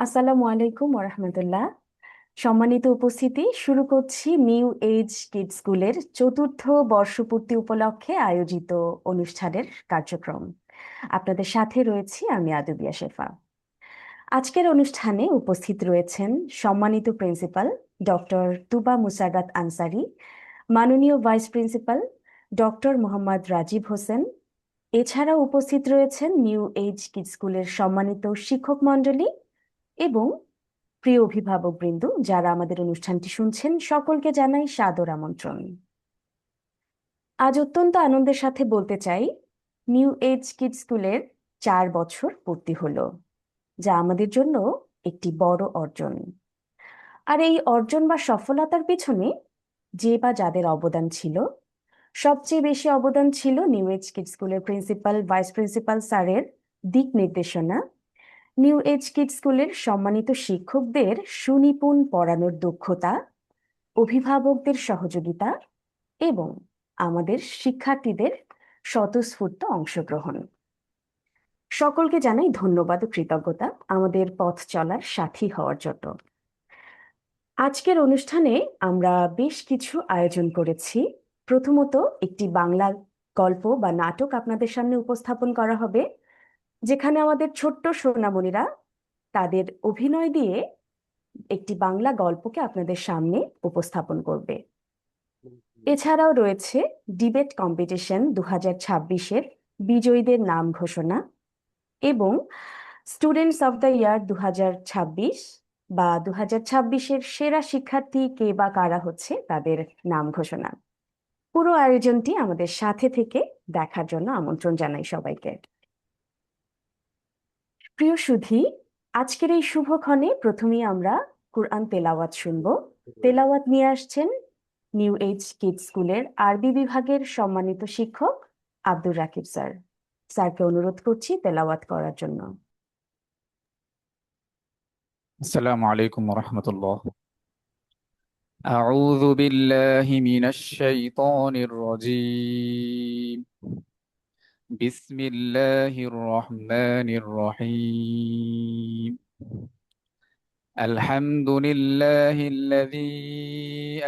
আসসালামু আলাইকুম ওরহামতুল্লাহ। সম্মানিত উপস্থিতি, শুরু করছি নিউ এজ কিড স্কুলের চতুর্থ বর্ষপূর্তি উপলক্ষে আয়োজিত অনুষ্ঠানের কার্যক্রম। আপনাদের সাথে রয়েছি আমি আদুবিয়া শেফা। আজকের অনুষ্ঠানে উপস্থিত রয়েছেন সম্মানিত প্রিন্সিপাল ডক্টর তুবা মুসাগাত আনসারি, মাননীয় vice principal doctor Mohammad Rajib Hossain. এছাড়াও উপস্থিত রয়েছেন নিউ এজ কিড স্কুলের সম্মানিত শিক্ষক মণ্ডলী এবং প্রিয় অভিভাবকবৃন্দ যারা আমাদের অনুষ্ঠানটি শুনছেন, সকলকে জানাই সাদর আমন্ত্রণ। আজ অত্যন্ত আনন্দের সাথে বলতে চাই, নিউ এজ কিড স্কুলের 4 বছর পূর্তি হলো, যা আমাদের জন্য একটি বড় অর্জন। আর এই অর্জন বা সফলতার পিছনে যে বা যাদের অবদান ছিল, সবচেয়ে বেশি অবদান ছিল নিউ এজ কিড স্কুলের প্রিন্সিপাল ভাইস প্রিন্সিপাল স্যারের দিক নির্দেশনা, নিউ এজ কিড স্কুলের সম্মানিত শিক্ষকদের সুনিপুণ পড়ানোর দক্ষতা, অভিভাবকদের সহযোগিতা এবং আমাদের শিক্ষার্থীদের স্বতঃস্ফূর্ত অংশগ্রহণ। সকলকে জানাই ধন্যবাদ ও কৃতজ্ঞতা আমাদের পথ চলার সাথী হওয়ার জন্য। আজকের অনুষ্ঠানে আমরা বেশ কিছু আয়োজন করেছি। প্রথমত, একটি বাংলা গল্প বা নাটক আপনাদের সামনে উপস্থাপন করা হবে, যেখানে আমাদের ছোট্ট সোনামণিরা তাদের অভিনয় দিয়ে একটি বাংলা গল্পকে আপনাদের সামনে উপস্থাপন করবে। এছাড়াও রয়েছে ডিবেট কম্পিটিশন 2026-এর বিজয়ীদের নাম ঘোষণা এবং স্টুডেন্টস অফ দ্য ইয়ার 2026 বা 2026-এর সেরা শিক্ষার্থী কে বা কারা হচ্ছে তাদের নাম ঘোষণা। পুরো আয়োজনটি আমাদের সাথে থেকে দেখার জন্য আমন্ত্রণ জানাই সবাইকে। প্রিয় সুধী, আজকের এই শুভক্ষণে প্রথমেই আমরা কুরআন তেলাওয়াত শুনব। তেলাওয়াত নিয়ে আসছেন নিউ এজ কিড স্কুলের আরবি বিভাগের সম্মানিত শিক্ষক আব্দুর রাকিব স্যার। স্যারকে অনুরোধ করছি তেলাওয়াত করার জন্য। السلام عليكم ورحمة الله. أعوذ بالله من الشيطان الرجيم. بسم الله الرحمن الرحيم. الحمد لله الذي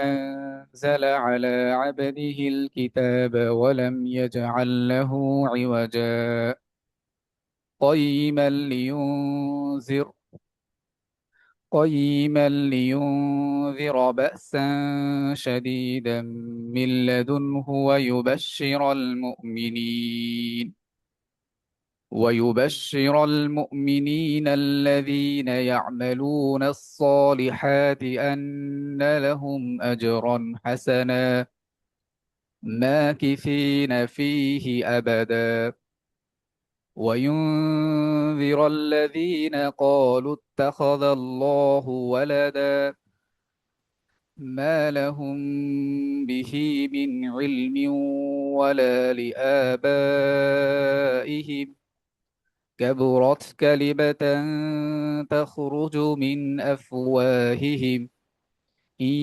أنزل على عبده الكتاب ولم يجعل له عوجا قيما لينذر بأسا شديدا من لدنه ويبشر المؤمنين الذين يعملون الصالحات أن لهم أجرا حسنا ماكثين فيه أبدا وينذر الذين قالوا اتخذ الله ولدا ما لهم به من علم ولا لآبائهم كبرت كلمة تخرج من أفواههم إن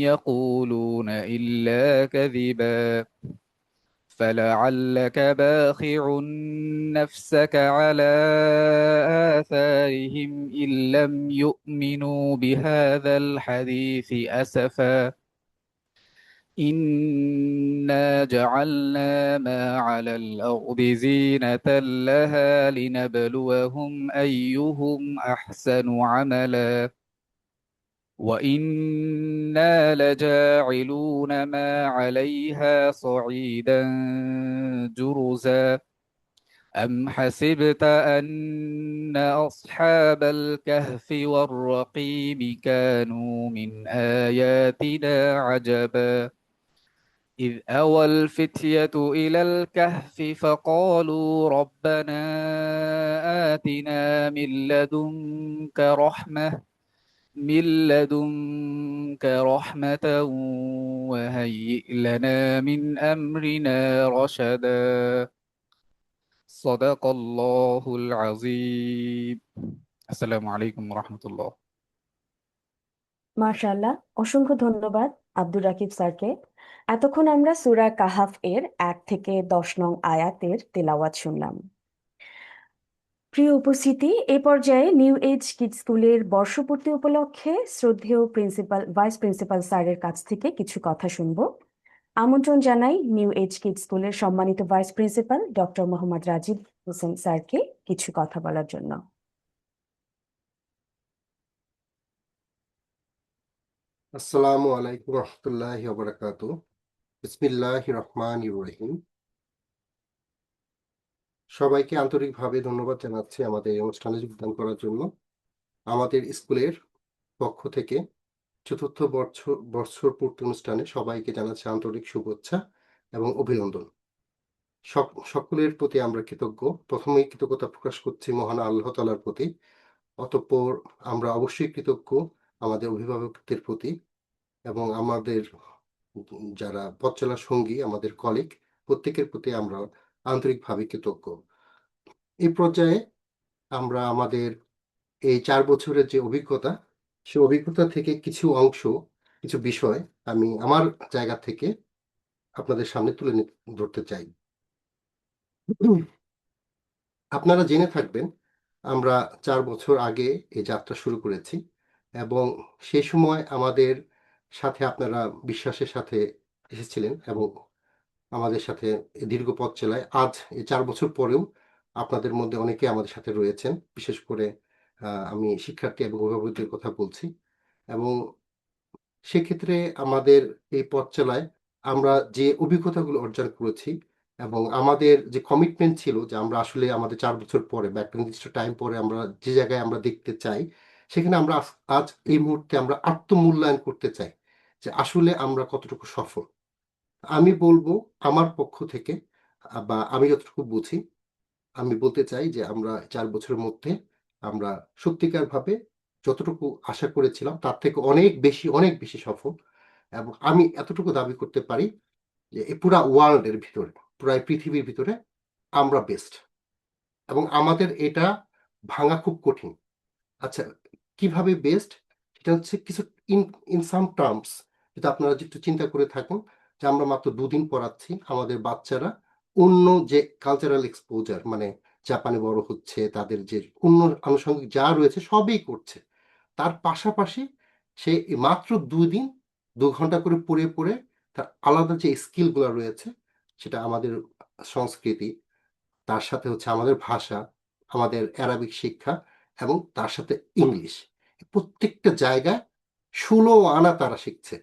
يقولون إلا كذبا فلعلك باخع نفسك على آثارهم إن لم يؤمنوا بهذا الحديث أسفا إنا جعلنا ما على الأرض زينة لها لنبلوهم أيهم أحسن عملا وإنا لجاعلون ما عليها صعيدا جرزا أم حسبت أن أصحاب الكهف والرقيم كانوا من آياتنا عجبا إذ أوى الفتية إلى الكهف فقالوا ربنا آتنا من لدنك رحمة وهيئ لنا من أمرنا رشدا صدق الله العظيم السلام عليكم ورحمة الله. মাশাআল্লাহ, অসংখ্য ধন্যবাদ আব্দুর রাকিব স্যারকে। এতক্ষণ আমরা সূরা কাহাফ এর 1 থেকে 10 নং আয়াতের তেলাওয়াত শুনলাম। প্রিয় উপস্থিতি, এ পর্যায়ে নিউ এজ কিডস স্কুলের বর্ষপূর্তি উপলক্ষে শ্রদ্ধেয় ভাইস প্রিন্সিপাল স্যারের কাছ থেকে কিছু কথা শুনবো। আমন্ত্রণ জানাই নিউ এজ কিডস স্কুলের সম্মানিত vice principal doctor Mohammad Rajib Hossain স্যারকে কিছু কথা বলার জন্য। আসসালামু আলাইকুম রহমতুল্লাহি ওয়া বারাকাতুহু। বিসমিল্লাহির রহমানির রহিম। সবাইকে আন্তরিকভাবে ধন্যবাদ জানাচ্ছি আমাদের এই অনুষ্ঠানে যোগদান করার জন্য। আমাদের স্কুলের পক্ষ থেকে চতুর্থ বর্ষর পূর্তি অনুষ্ঠানে সবাইকে জানাচ্ছি আন্তরিক শুভেচ্ছা এবং অভিনন্দন। সকলের প্রতি আমরা কৃতজ্ঞ। প্রথমেই কৃতজ্ঞতা প্রকাশ করছি মহান আল্লাহ তাআলার প্রতি। অতঃপর আমরা অবশ্যই কৃতজ্ঞ আমাদের অভিভাবকদের প্রতি এবং আমাদের যারা পথ চলার সঙ্গী, আমাদের কলিগ, প্রত্যেকের প্রতি আমরা আন্তরিকভাবে কৃতজ্ঞ। এই পর্যায়ে আমরা আমাদের এই 4 বছরের যে অভিজ্ঞতা, সেই অভিজ্ঞতা থেকে কিছু অংশ, কিছু বিষয় আমি আমার জায়গা থেকে আপনাদের সামনে তুলে ধরতে চাই। আপনারা জেনে থাকবেন আমরা 4 বছর আগে এই যাত্রা শুরু করেছি এবং সেই সময় আমাদের সাথে আপনারা বিশ্বাসের সাথে এসেছিলেন এবং আমাদের সাথে দীর্ঘ পথ চলায়। আজ এই 4 বছর পরেও আপনাদের মধ্যে অনেকে আমাদের সাথে রয়েছেন। বিশেষ করে আমি শিক্ষার্থী এবং অভিভাবকদের কথা বলছি এবং সেক্ষেত্রে আমাদের এই পথ চলায় আমরা যে অভিজ্ঞতাগুলো অর্জন করেছি এবং আমাদের যে কমিটমেন্ট ছিল যে আমরা আসলে আমাদের 4 বছর পরে বা একটা নির্দিষ্ট টাইম পরে আমরা যে জায়গায় আমরা দেখতে চাই, সেখানে আমরা আজ এই মুহূর্তে আমরা আত্মমূল্যায়ন করতে চাই যে আসলে আমরা কতটুকু সফল। আমি বলবো আমার পক্ষ থেকে বা আমি যতটুকু বুঝি, আমি বলতে চাই যে আমরা 4 বছরের মধ্যে আমরা সত্যিকারভাবে যতটুকু আশা করেছিলাম তার থেকে অনেক বেশি সফল এবং আমি এতটুকু দাবি করতে পারি যে এই পুরা ওয়ার্ল্ড এর ভিতরে, পুরা এই পৃথিবীর ভিতরে আমরা বেস্ট এবং আমাদের এটা ভাঙা খুব কঠিন। আচ্ছা, কিভাবে বেস্ট? সেটা হচ্ছে কিছু ইন ইন সাম টার্মস যদি আপনারা একটু চিন্তা করে থাকেন যে আমরা মাত্র ২ দিন পড়াচ্ছি। আমাদের বাচ্চারা অন্য যে কালচারাল এক্সপোজার মানে জাপানে বড় হচ্ছে, তাদের যে অন্য আনুষঙ্গিক যা রয়েছে সবই করছে। তার পাশাপাশি সে মাত্র ২ দিন ২ ঘন্টা করে পড়ে তার আলাদা যে স্কিল গুলা রয়েছে সেটা আমাদের সংস্কৃতি, তার সাথে হচ্ছে আমাদের ভাষা, আমাদের অ্যারাবিক শিক্ষা এবং তার সাথে ইংলিশ। প্রত্যেকটা জায়গায় ১৬ আনা তারা শিখছে।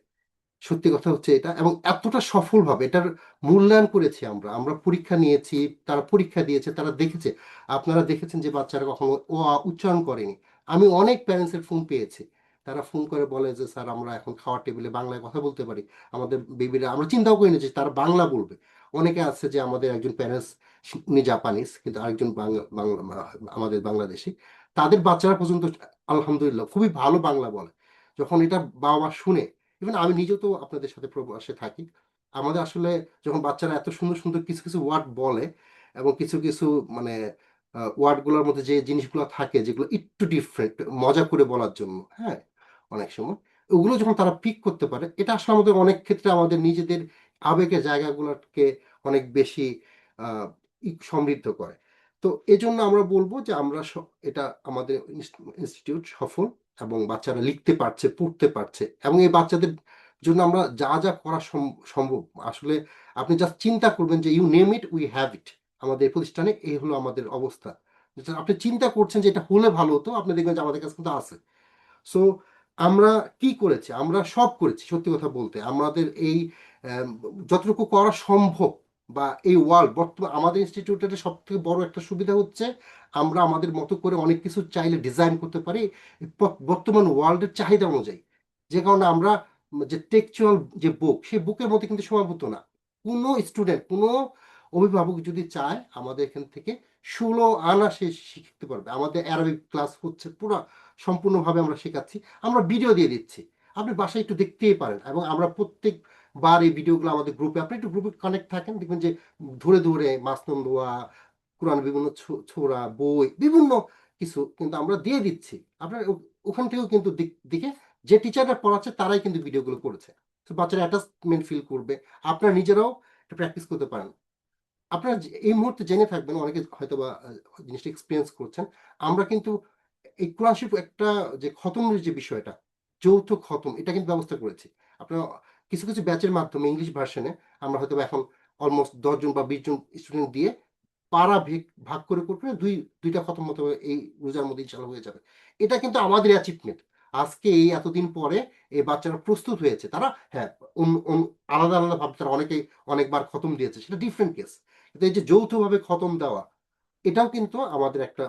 সত্যি কথা হচ্ছে এটা এবং এতটা সফলভাবে এটার মূল্যায়ন করেছি আমরা। আমরা পরীক্ষা নিয়েছি, তারা পরীক্ষা দিয়েছে, তারা দেখেছে। আপনারা দেখেছেন যে বাচ্চারা কখনো অ, আ উচ্চারণ করেনি। আমি অনেক প্যারেন্টস এর ফোন পেয়েছি। তারা ফোন করে বলে যে, "স্যার আমরা এখন খাওয়ার টেবিলে বাংলায় কথা বলতে পারি। আমাদের বেবিরা আমরা চিন্তাও করিনি যে তারা বাংলা বলবে।" অনেকে আছে যে আমাদের একজন প্যারেন্টস উনি জাপানিজ কিন্তু আরেকজন বাংলা বাংলা আমাদের বাংলাদেশী। তাদের বাচ্চারা পর্যন্ত আলহামদুলিল্লাহ খুবই ভালো বাংলা বলে। যখন এটা বাবা-মা শুনে ইভেন আমি নিজেও তো আপনাদের সাথে প্রবাসে থাকি। আমাদের আসলে যখন বাচ্চারা এত সুন্দর কিছু ওয়ার্ড বলে এবং কিছু মানে ওয়ার্ড গুলোর মধ্যে যে জিনিসগুলো থাকে যেগুলো একটু ডিফারেন্ট মজা করে বলার জন্য, হ্যাঁ? অনেক সময় ওগুলো যখন তারা পিক করতে পারে এটা আসলে আমাদের অনেক ক্ষেত্রে আমাদের নিজেদের আবেগের জায়গাগুলোকে অনেক বেশি আ সমৃদ্ধ করে। তো এজন্য আমরা বলব যে আমরা এটা আমাদের ইনস্টিটিউট সফল এবং বাচ্চারা লিখতে পারছে, পড়তে পারছে এবং এই বাচ্চাদের জন্য আমরা যা করা সম্ভব আসলে আপনি জাস্ট চিন্তা করবেন যে you name it we have it. আমাদের প্রতিষ্ঠানে এই হলো আমাদের অবস্থা। যেটা আপনি চিন্তা করছেন যে এটা হলে ভালো হতো, আপনি দেখবেন যে আমাদের কাছে কিন্তু আছে। সো আমরা কি করেছি? আমরা সব করেছি সত্যি কথা বলতে। আমাদের এই অ্যাম যতটুকু করা সম্ভব বা এই ওয়ার্ল্ড আমাদের ইনস্টিটিউটের সবথেকে বড় একটা সুবিধা হচ্ছে আমরা আমাদের মতো করে অনেক কিছু চাইলে ডিজাইন করতে পারি বর্তমান ওয়ার্ল্ডের চাহিদা অনুযায়ী। যে কারণে আমরা যে টেক্সচুয়াল যে বুক, সেই বুকের মধ্যে কিন্তু সীমাবদ্ধ না। কোনো স্টুডেন্ট, কোনো অভিভাবক যদি চায় আমাদের এখান থেকে ১৬ আনা সে শিখতে পারবে। আমাদের অ্যারাবিক ক্লাস হচ্ছে পুরা সম্পূর্ণভাবে আমরা শেখাচ্ছি। আমরা ভিডিও দিয়ে দিচ্ছি। আপনি বাসায় একটু দেখতেই পারেন এবং আমরা প্রত্যেকবার এই ভিডিওগুলো আমাদের গ্রুপে আপনি একটু গ্রুপে কানেক্ট থাকেন দেখবেন যে ধরে মাসনুন দোয়া, কোরআন বিভিন্ন ছোরা, বই বিভিন্ন কিছু কিন্তু আমরা দিয়ে দিচ্ছি। আপনার ওখান থেকেও কিন্তু দেখে যে টিচাররা পড়াচ্ছে তারাই কিন্তু ভিডিওগুলো করেছে। তো বাচ্চারা অ্যাটাচমেন্ট ফিল করবে। আপনারা নিজেরাও এটা প্র্যাকটিস করতে পারেন। আপনারা এই মুহূর্তে জেনে থাকবেন, অনেকে হয়তো বা জিনিসটা এক্সপিরিয়েন্স করছেন। আমরা কিন্তু এই কোরআন শরীফ একটা যে খতমের যে বিষয়টা, যৌথ খতম, এটা কিন্তু ব্যবস্থা করেছি। আপনারা কিছু কিছু ব্যাচের মাধ্যমে ইংলিশ ভার্সনে আমরা হয়তো বা এখন অলমোস্ট 10 জন বা 20 জন স্টুডেন্ট দিয়ে পাড়া ভাগ করে করে দুইটা খতম মতো এই রোজার মধ্যে ইনশাল্লাহ হয়ে যাবে। এটা কিন্তু আমাদের অ্যাচিভমেন্ট। আজকে এই এতদিন পরে এই বাচ্চারা প্রস্তুত হয়েছে। তারা হ্যাঁ আলাদা আলাদা ভাবে তারা অনেকেই অনেকবার খতম দিয়েছে, সেটা ডিফারেন্ট কেস। কিন্তু এই যে যৌথভাবে খতম দেওয়া, এটাও কিন্তু আমাদের একটা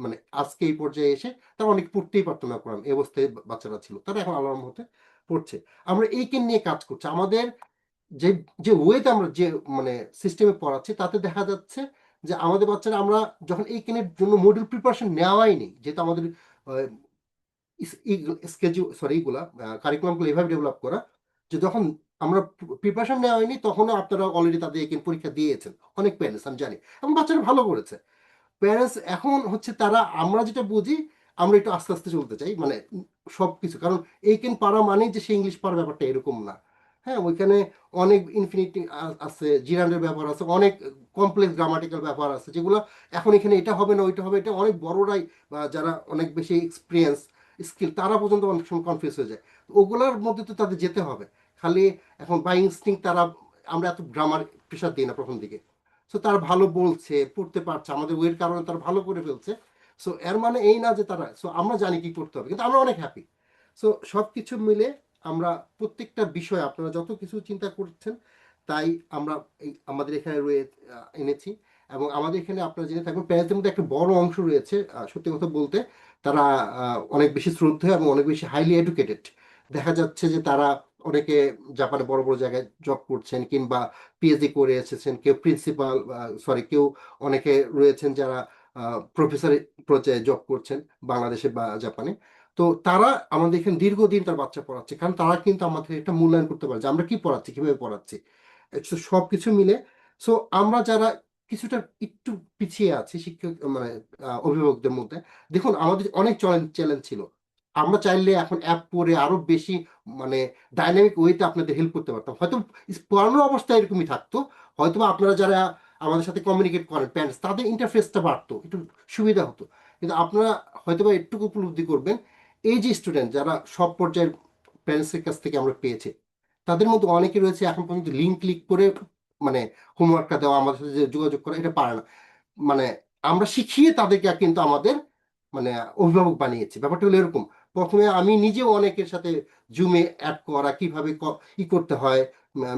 মানে আজকে এই পর্যায়ে এসে তারা অনেক পড়তেই পারতো না কোরআন, এই অবস্থায় বাচ্চারা ছিল, তারা এখন আল্লাহর মতে পড়ছে। আমরা এইকে নিয়ে কাজ করছি। আমাদের যে যে ওয়েতে আমরা যে মানে সিস্টেমে পড়াচ্ছি, তাতে দেখা যাচ্ছে যে আমাদের বাচ্চারা, আমরা যখন এই কেনের জন্য মডিউল প্রিপারেশন নেওয়াই নেই, যেহেতু আমাদের স্কেজুল সরি এইগুলা কারিকুলামগুলো এভাবে ডেভেলপ করা, যে যখন আমরা প্রিপারেশন নেওয়া হয়নি তখনও আপনারা অলরেডি তাদের এই পরীক্ষা দিয়েছেন অনেক প্যারেন্টস, আমি জানি, এবং বাচ্চারা ভালো করেছে। প্যারেন্টস এখন হচ্ছে তারা, আমরা যেটা বুঝি, আমরা একটু আস্তে আস্তে চলতে চাই, মানে সব কিছু, কারণ এইখান পারা মানেই যে সে ইংলিশ পারার ব্যাপারটা এরকম না। হ্যাঁ, ওইখানে অনেক ইনফিনিটি আছে, জিরান্ডের ব্যাপার আছে, অনেক কমপ্লেক্স গ্রামাটিক্যাল ব্যাপার আছে, যেগুলো এখন এখানে এটা হবে না ওইটা হবে, এটা অনেক বড়রাই বা যারা অনেক বেশি এক্সপিরিয়েন্স স্কিল, তারা পর্যন্ত অনেক সময় কনফিউজ হয়ে যায়। ওগুলোর মধ্যে তো তাদের যেতে হবে। খালি এখন বাই ইনস্টিংক্ট তারা, আমরা এত গ্রামার প্রেশার দিই না প্রথম দিকে। সো তারা ভালো বলছে, পড়তে পারছে, আমাদের ওয়ের কারণে তারা ভালো করে ফেলছে। সো এর মানে এই না যে তারা, সো আমরা জানি কি করতে হবে, কিন্তু আমরা অনেক হ্যাপি। সো সব কিছু মিলে আমরা প্রত্যেকটা বিষয়, আপনারা যত কিছু চিন্তা করছেন, তাই আমরা আমাদের এখানে এনেছি। এবং আমাদের এখানে আপনারা জেনে থাকবেন, প্যারেন্টসদের মধ্যে একটা বড় অংশ রয়েছে, সত্যি কথা বলতে তারা অনেক বেশি শ্রদ্ধেয় এবং অনেক বেশি হাইলি এডুকেটেড। দেখা যাচ্ছে যে তারা অনেকে জাপানে বড় বড় জায়গায় জব করছেন, কিংবা পিএইচডি করে এসেছেন, কেউ প্রিন্সিপাল, সরি কেউ অনেকে রয়েছেন যারা প্রফেসর পর্যায়ে জব করছেন বাংলাদেশে বা জাপানে। তো তারা আমাদের এখানে দীর্ঘদিন তার বাচ্চা পড়াচ্ছে, কারণ তারা কিন্তু আমাদের এটা মূল্যায়ন করতে পারে যে আমরা কি পড়াচ্ছি, কিভাবে পড়াচ্ছি। সব কিছু মিলে, সো আমরা যারা কিছুটা একটু পিছিয়ে আছি শিক্ষক মানে অভিভাবকদের মধ্যে, দেখুন আমাদের অনেক চ্যালেঞ্জ ছিল। আমরা চাইলে এখন অ্যাপ করে আরো বেশি মানে ডাইনামিক ওয়েতে আপনাদের হেল্প করতে পারতাম, হয়তো পড়ানোর অবস্থা এরকমই থাকতো, হয়তো বা আপনারা যারা আমাদের সাথে কমিউনিকেট করেন প্যারেন্টস, তাদের ইন্টারফেসটা বাড়তো, একটু সুবিধা হতো। কিন্তু আপনারা হয়তো বা একটু উপলব্ধি করবেন, এই যে স্টুডেন্ট যারা সব পর্যায়ের প্যারেন্টসের কাছ থেকে আমরা পেয়েছি, তাদের মধ্যে অনেকে রয়েছে এখন পর্যন্ত লিঙ্ক ক্লিক করে মানে হোমওয়ার্কটা দেওয়া, আমাদের সাথে যে যোগাযোগ করা, এটা পারে না। মানে আমরা শিখিয়ে তাদেরকে কিন্তু আমাদের মানে অভিভাবক বানিয়েছি। ব্যাপারটা হলো এরকম, প্রথমে আমি নিজেও অনেকের সাথে জুমে অ্যাড করা, কিভাবে ই করতে হয়,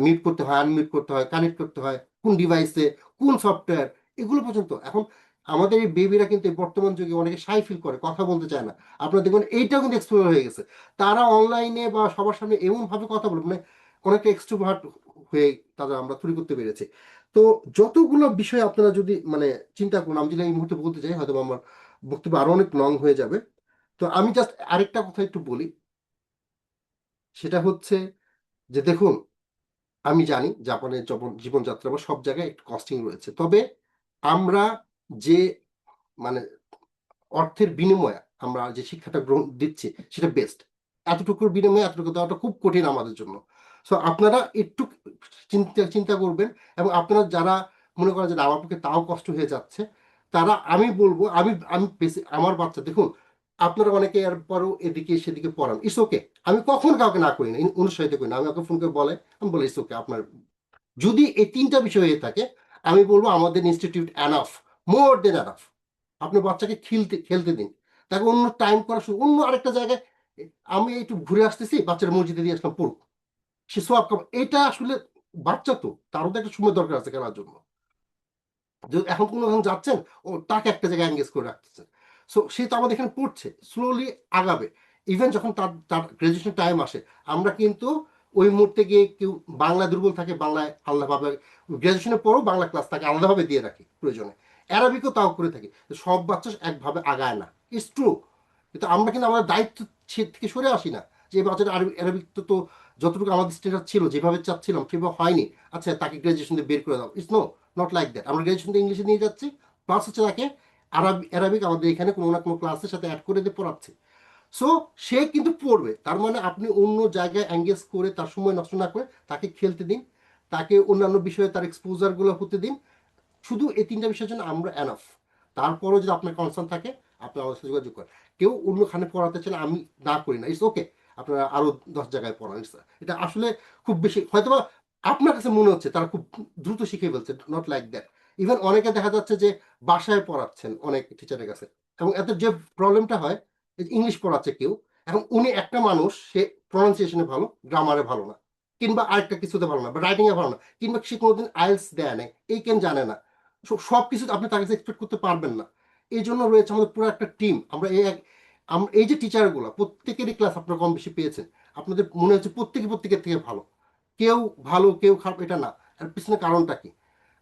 মিউট করতে হয়, আনমিউট করতে হয়, কানেক্ট করতে হয়, কোন ডিভাইসে, কোন সফটওয়্যার, এগুলো পর্যন্ত এখন আমাদের এই বেবিরা কিন্তু এই বর্তমান যুগে অনেকে শাই ফিল করে, কথা বলতে চায় না। আপনারা দেখবেন এইটাও কিন্তু এক্সপ্লোর হয়ে গেছে। তারা অনলাইনে বা সবার সামনে এমন ভাবে কথা বলে, মানে অনেকটা এক্সট্রোভার্ট হয়ে তাদের আমরা তৈরি করতে পেরেছি। তো যতগুলো বিষয় আপনারা যদি মানে চিন্তা করুন, আমি যদি এই মুহূর্তে বলতে চাই, হয়তো আমার বক্তব্য আরো অনেক লং হয়ে যাবে। তো আমি জাস্ট আরেকটা কথা একটু বলি, সেটা হচ্ছে যে দেখুন, আমি জানি জাপানের জীবনযাত্রা বা সব জায়গায় একটু কস্টিং রয়েছে, তবে আমরা যে মানে অর্থের বিনিময়ে আমরা যে শিক্ষাটা গ্রহণ দিচ্ছি, সেটা বেস্ট। এতটুকুর বিনিময়ে এতটুকু দেওয়াটা খুব কঠিন আমাদের জন্য। সো আপনারা একটু চিন্তা চিন্তা করবেন, এবং আপনারা যারা মনে করেন যে না, আমার পক্ষে তাও কষ্ট হয়ে যাচ্ছে, তারা, আমি বলবো, আমি আমি আমার বাচ্চা দেখুন, আপনারা অনেকে এর পরও এদিকে সেদিকে পড়ান, ইটস ওকে। আমি কখন কাউকে না করি না, অনুৎসাহিত করি না। আমি ওকে ফোন করে বলে, আমি বলি ইটস ওকে, আপনার যদি এই তিনটা বিষয় হয়ে থাকে, আমি বলবো আমাদের ইনস্টিটিউট এনাফ, মোর দেন এনাফ। আপনার বাচ্চাকে খেলতে খেলতে দিন, তাকে অন্য টাইম করার অন্য আরেকটা জায়গায়, আমি একটু ঘুরে আসতেছি, বাচ্চার মসজিদে দিয়ে আসলাম, পড়ুক, সে সব এটা আসলে বাচ্চা তো, তারও তো একটা সময় দরকার আছে খেলার জন্য। এখন কোনো যাচ্ছেন, ও তাকে একটা জায়গায় এঙ্গেজ করে রাখতেছেন। সো সে তো আমাদের এখানে পড়ছে, স্লোলি আগাবে। ইভেন যখন তার তার গ্রাজুয়েশন টাইম আসে, আমরা কিন্তু ওই মুহূর্তে গিয়ে, কেউ বাংলা দুর্বল থাকে, বাংলায় আলাদাভাবে গ্রাজুয়েশনের পরও বাংলা ক্লাস তাকে আলাদাভাবে দিয়ে রাখি প্রয়োজনে, অ্যারাবিকও তাও করে থাকি। সব বাচ্চা একভাবে আগায় না, ইটস ট্রু। কিন্তু আমরা কিন্তু আমাদের দায়িত্ব থেকে সরে আসি না, যে বাচ্চাটা অ্যারাবিক তো যতটুকু আমাদের স্ট্যান্ডার্ড ছিল, যেভাবে চাচ্ছিলাম সেভাবে হয়নি, আচ্ছা তাকে গ্রাজুয়েশন দিয়ে বের করে দাও। It's no, not like that. আমরা গ্রাজুয়েশন ইংলিশে নিয়ে যাচ্ছি, প্লাস হচ্ছে তাকে অ্যারাবিক আমাদের এখানে কোনো না কোনো ক্লাসের সাথে অ্যাড করে দিয়ে পড়াচ্ছি। সো সে কিন্তু পড়বে, তার মানে আপনি অন্য জায়গায় এঙ্গেজ করে তার সময় নষ্ট না করে তাকে খেলতে দিন, তাকে অন্যান্য বিষয়ে তার এক্সপোজারগুলো হতে দিন। শুধু এই 3টা বিষয়ের জন্য আমরা এনাফ। তারপরও যদি আপনার কনসার্ন থাকে আপনি আমাদের সাথে যোগাযোগ করেন। কেউ অন্যখানে পড়াতে চাইলে আমি না করি না, ইটস ওকে, আপনারা আরো 10 জায়গায় পড়ান। এটা আসলে খুব বেশি হয়তোবা আপনার কাছে মনে হচ্ছে তারা খুব দ্রুত শিখে ফেলছে, নট লাইক দ্যাট। ইভেন অনেকে দেখা যাচ্ছে যে বাসায় পড়াচ্ছেন অনেক টিচারের কাছে, এবং এত যে প্রবলেমটা হয়, ইংলিশ পড়াচ্ছে কেউ, এখন উনি একটা মানুষ, সে প্রনাউন্সিয়েশনে ভালো, গ্রামারে ভালো না, কিংবা আরেকটা কিছুতে ভালো না, বা রাইটিং এ ভালো না, কিংবা সে কোনোদিন আইএলস দেয় নাই, এই কেন জানে না, সব কিছু আপনি তার কাছে এক্সপেক্ট করতে পারবেন না। এই জন্য রয়েছে আমাদের পুরো একটা টিম। এই যে টিচারগুলো প্রত্যেকেরই ক্লাস আপনারা কম বেশি পেয়েছেন, আপনাদের মনে হচ্ছে প্রত্যেকের থেকে ভালো, কেউ ভালো কেউ খারাপ এটা না। এর পিছনে কারণটা কি?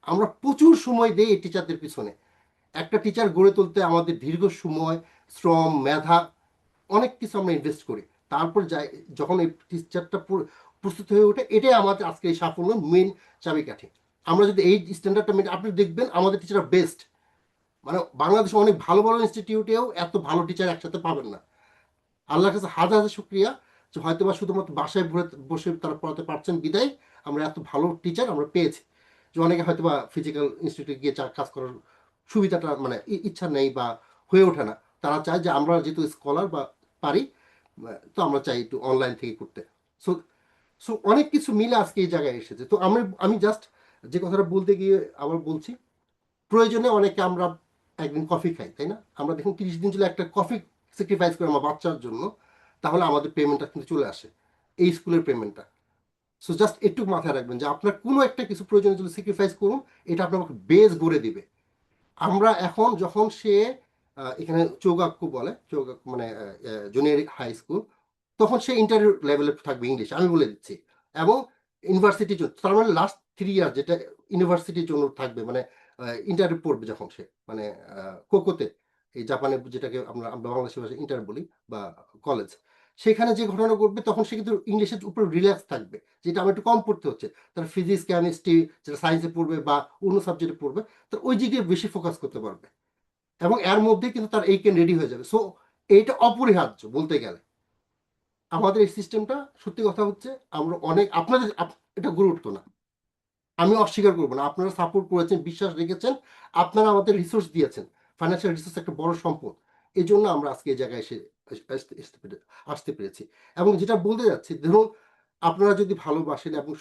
আমরা প্রচুর সময় দেই এই টিচারদের পিছনে। একটা টিচার গড়ে তুলতে আমাদের দীর্ঘ সময়, শ্রম, মেধা, অনেক কিছু আমরা ইনভেস্ট করি। তারপর যাই যখন এই টিচারটা প্রস্তুত হয়ে ওঠে, এটাই আমাদের আজকে এই সাফল্যের মেন চাবিকাঠি। আমরা যদি এই স্ট্যান্ডার্ডটা মেনে, আপনি দেখবেন আমাদের টিচাররা বেস্ট, মানে বাংলাদেশে অনেক ভালো ভালো ইনস্টিটিউটেও এত ভালো টিচার একসাথে পাবেন না। আল্লাহর কাছে হাজার হাজার শুক্রিয়া যে হয়তো বা শুধুমাত্র বাসায় বসে তারা পড়াতে পারছেন বিদায় আমরা এত ভালো টিচার আমরা পেয়েছি। যে অনেকে হয়তো বা ফিজিক্যাল ইনস্টিটিউটে গিয়ে কাজ করার সুবিধাটা মানে ইচ্ছা নেই বা হয়ে ওঠে না, তারা চায় যে আমরা যেহেতু স্কলার বা পারি, তো আমরা চাই একটু অনলাইন থেকে করতে। সো সো অনেক কিছু মিলে আজকে এই জায়গায় এসেছে। তো আমি জাস্ট যে কথাটা বলতে গিয়ে আবার বলছি, প্রয়োজনে অনেকে আমরা একদিন কফি খাই, তাই না? আমরা দেখুন 30 দিন চলে একটা কফি স্যাক্রিফাইস করে আমার বাচ্চার জন্য, তাহলে আমাদের পেমেন্টটা কিন্তু চলে আসে, এই স্কুলের পেমেন্টটা। সো জাস্ট একটু মাথায় রাখবেন যে আপনার কোনো একটা কিছু প্রয়োজনে যদি স্যাক্রিফাইস করুন, এটা আপনার বেস গড়ে দিবে। আমরা এখন যখন সে এখানে চৌগাক্কু বলে, চৌগাক্কু মানে জুনিয়র হাই স্কুল, তখন সে ইন্টারভিউ লেভেলে থাকবে ইংলিশ, আমি বলে দিচ্ছি। এবং ইউনিভার্সিটির জন্য তার মানে লাস্ট 3 ইয়ার যেটা ইউনিভার্সিটির জন্য থাকবে, মানে ইন্টারভিউ পড়বে যখন সে, মানে কোকোতে, এই জাপানে যেটাকে আমরা আমরা বাংলাদেশি ভাষায় ইন্টার বলি, বা কলেজ, সেখানে যে ঘটনা ঘটবে তখন সে কিন্তু ইংলিশের উপর রিল্যাক্স থাকবে, যেটা আমার একটু কম পড়তে হচ্ছে। তার ফিজিক্স, কেমিস্ট্রি যেটা সায়েন্সে পড়বে বা অন্য সাবজেক্টে পড়বে, তার ওই দিকে বেশি ফোকাস করতে পারবে, এবং এর মধ্যে কিন্তু তার এই কেন রেডি হয়ে যাবে। সো এইটা অপরিহার্য বলতে গেলে। আমাদের এই সিস্টেমটা, সত্যি কথা হচ্ছে, আমরা অনেক আপনাদের এটা গুরুত্ব না, আমি অস্বীকার করবো না, আপনারা সাপোর্ট করেছেন, বিশ্বাস রেখেছেন, আপনারা আমাদের রিসোর্স দিয়েছেন। ফাইন্যান্সিয়াল রিসোর্স একটা বড় সম্পদ, এই জন্য আমরা আজকে এই জায়গায় আসতে পেরেছি। এবং যেটা বলতে যাচ্ছি, ধরুন আপনারা যদি ভালোবাসেন এবং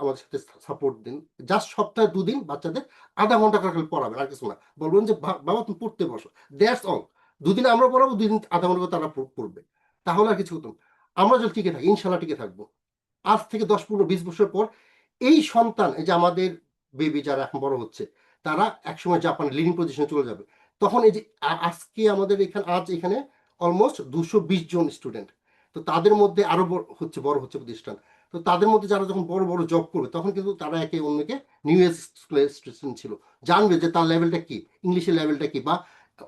আমাদের সাথে সাপোর্ট দিন, জাস্ট সপ্তাহে 2 দিন বাচ্চাদের আধা ঘন্টা করে পড়াবেন, আর কিছু না। বলবেন যে বাবা তুমি পড়তে বসো, দ্যাটস অল। 2 দিন আমরা পড়াবো, 2 দিন আধা ঘন্টা করে তারা পড়বে, তাহলে আর কিছু হতো না। আমরা যদি টিকে থাকি, ইনশাল্লাহ টিকে থাকবো। আজ থেকে 10, 15, 20 বছর পর এই সন্তান, এই যে আমাদের বেবি যারা এখন বড় হচ্ছে, তারা একসময় জাপানে লিডিং পজিশনে চলে যাবে। তখন এই যে আজকে আমাদের এখানে অলমোস্ট 220 জন স্টুডেন্ট, তো তাদের মধ্যে আরো বড় হচ্ছে প্রতিষ্ঠান। তো তাদের মধ্যে যারা যখন বড় বড় জব করবে, তখন কিন্তু তারা একে অন্যকে নিউ স্কুলের স্টুডেন্ট ছিল, জানবে যে তার লেভেলটা কি, ইংলিশের লেভেলটা কি, বা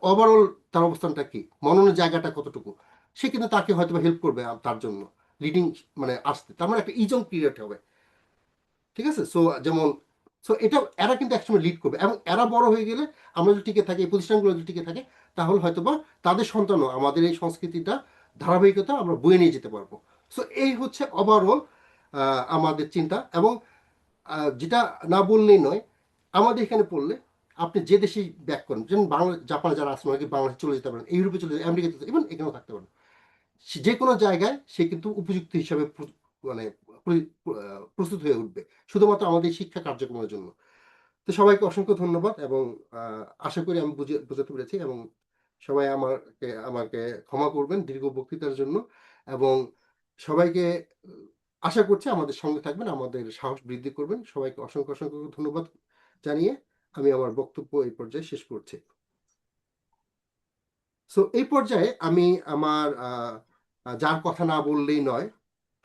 ওভারঅল তার অবস্থানটা কি, মননের জায়গাটা কতটুকু। সে কিন্তু তাকে হয়তো হেল্প করবে তার জন্য লিডিং মানে আসতে, তার মানে একটা ইজন ক্রিয়েট হবে। ঠিক আছে? সো যেমন, সো এটা এরা কিন্তু একসময় লিড করবে, এবং এরা বড় হয়ে গেলে আমরা যদি টিকে থাকি, এই প্রতিষ্ঠানগুলো যদি টিকে থাকে, তাহলে হয়তো বা তাদের সন্তানও আমাদের এই সংস্কৃতিটা ধারাবাহিকতা আমরা বয়ে নিয়ে যেতে পারবো। সো এই হচ্ছে ওভারঅল আমাদের চিন্তা। এবং যেটা না বললেই নয়, আমাদের এখানে পড়লে আপনি যে দেশেই ব্যাক করেন, যেমন জাপানে যারা আছেন অনেকে বাংলাদেশে চলে যেতে পারেন, ইউরোপে চলে যেতে, আমেরিকাতে যেতে, ইভেন এখানেও থাকতে পারেন। যে কোনো জায়গায় সে কিন্তু উপযুক্ত হিসাবে মানে প্রস্তুত হয়ে উঠবে, শুধুমাত্র আমাদের শিক্ষা কার্যক্রমের জন্য। তো সবাইকে অসংখ্য ধন্যবাদ, এবং আশা করি আমি বোঝাতে পেরেছি, এবং সবাই আমাকে ক্ষমা করবেন দীর্ঘ বক্তৃতার জন্য। এবং সবাইকে আশা করছি আমাদের সঙ্গে থাকবেন, আমাদের সাহস বৃদ্ধি করবেন। সবাইকে অসংখ্য অসংখ্য ধন্যবাদ জানিয়ে আমি আমার বক্তব্য এই পর্যায়ে শেষ করছি। সো এই পর্যায়ে আমি আমার যার কথা না বললেই নয়,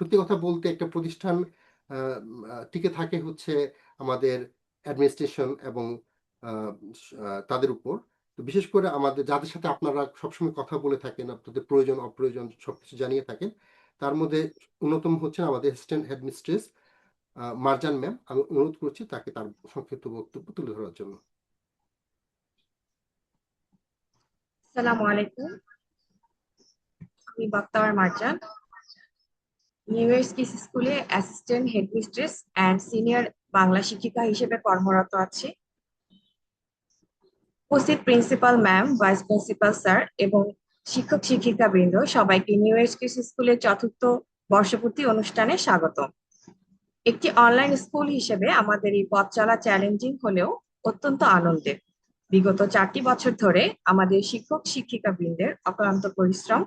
সত্যি কথা বলতে একটা প্রতিষ্ঠান টিকে থাকে হচ্ছে আমাদের অ্যাডমিনিস্ট্রেশন এবং তাদের উপর। তো বিশেষ করে আমাদের যাদের সাথে আপনারা সবসময় কথা বলে থাকেন, আপনাদের প্রয়োজন অপ্রয়োজন সবকিছু জানিয়ে থাকেন, তার মধ্যে অন্যতম হচ্ছেন আমাদের অ্যাসিস্ট্যান্ট হেডমিস্ট্রেস মার্জান ম্যাম। আমি অনুরোধ করছি তাকে তার সংক্ষিপ্ত বক্তব্য তুলে ধরার জন্য। আসসালামু আলাইকুম, আমি বাক্তাওয়ার মার্জান, নিউ ইয়ার্স কিস স্কুলে assistant headmistress and senior Bangla শিক্ষিকা হিসেবে কর্মরত আছি। উপস্থিত principal ma'am, vice principal sir এবং শিক্ষক শিক্ষিকা বৃন্দ সবাইকে নিউ এজ কিডস স্কুলের চতুর্থ বর্ষপূর্তি অনুষ্ঠানে স্বাগত। একটি অনলাইন স্কুল হিসেবে আমাদের এই পথ চলা চ্যালেঞ্জিং হলেও অত্যন্ত আনন্দের। বিগত 4টি বছর ধরে আমাদের শিক্ষক শিক্ষিকা বৃন্দের অক্লান্ত পরিশ্রম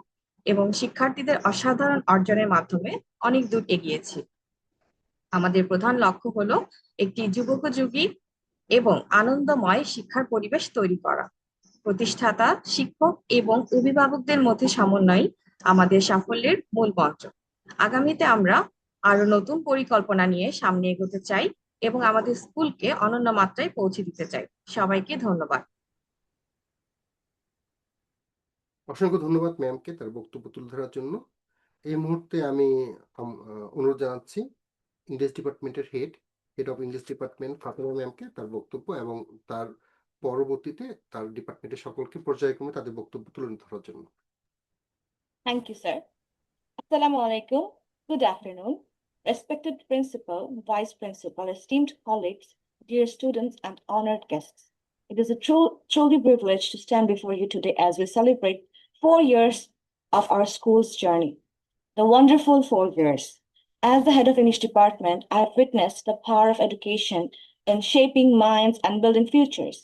এবং শিক্ষার্থীদের অসাধারণ অর্জনের মাধ্যমে অনেক দূর এগিয়েছি। আমাদের প্রধান লক্ষ্য হলো একটি যুগোপযোগী এবং আনন্দময় শিক্ষার পরিবেশ তৈরি করা। প্রতিষ্ঠাতা, শিক্ষক এবং অভিভাবকদের মধ্যে সমন্বয় আমাদের সাফল্যের মূল মন্ত্র। আগামীতে আমরা আরো নতুন পরিকল্পনা নিয়ে সামনে এগোতে চাই এবং আমাদের স্কুলকে অনন্য মাত্রায় পৌঁছে দিতে চাই। সবাইকে ধন্যবাদ। অসংখ্য ধন্যবাদ ম্যামকে তার বক্তব্য তুলে ধরার জন্য। এই মুহূর্তে আমি অনুরোধ জানাচ্ছি ইংলিশ ডিপার্টমেন্টের head of English department Fatema ম্যামকে তার বক্তব্য এবং তার পরবর্তীতে তার ডিপার্টমেন্টের সকলকে পর্যায়ক্রমে তাদের বক্তব্য তুলে ধরার জন্য। Thank you, sir. Assalamu alaikum. Good afternoon. Respected principal, vice principal, esteemed colleagues, dear students, and honored guests. It is a truly privilege to stand before you today as we celebrate 4 years of our school's journey. The wonderful 4 years. As the head of English department, I have witnessed the power of education in shaping minds and building futures.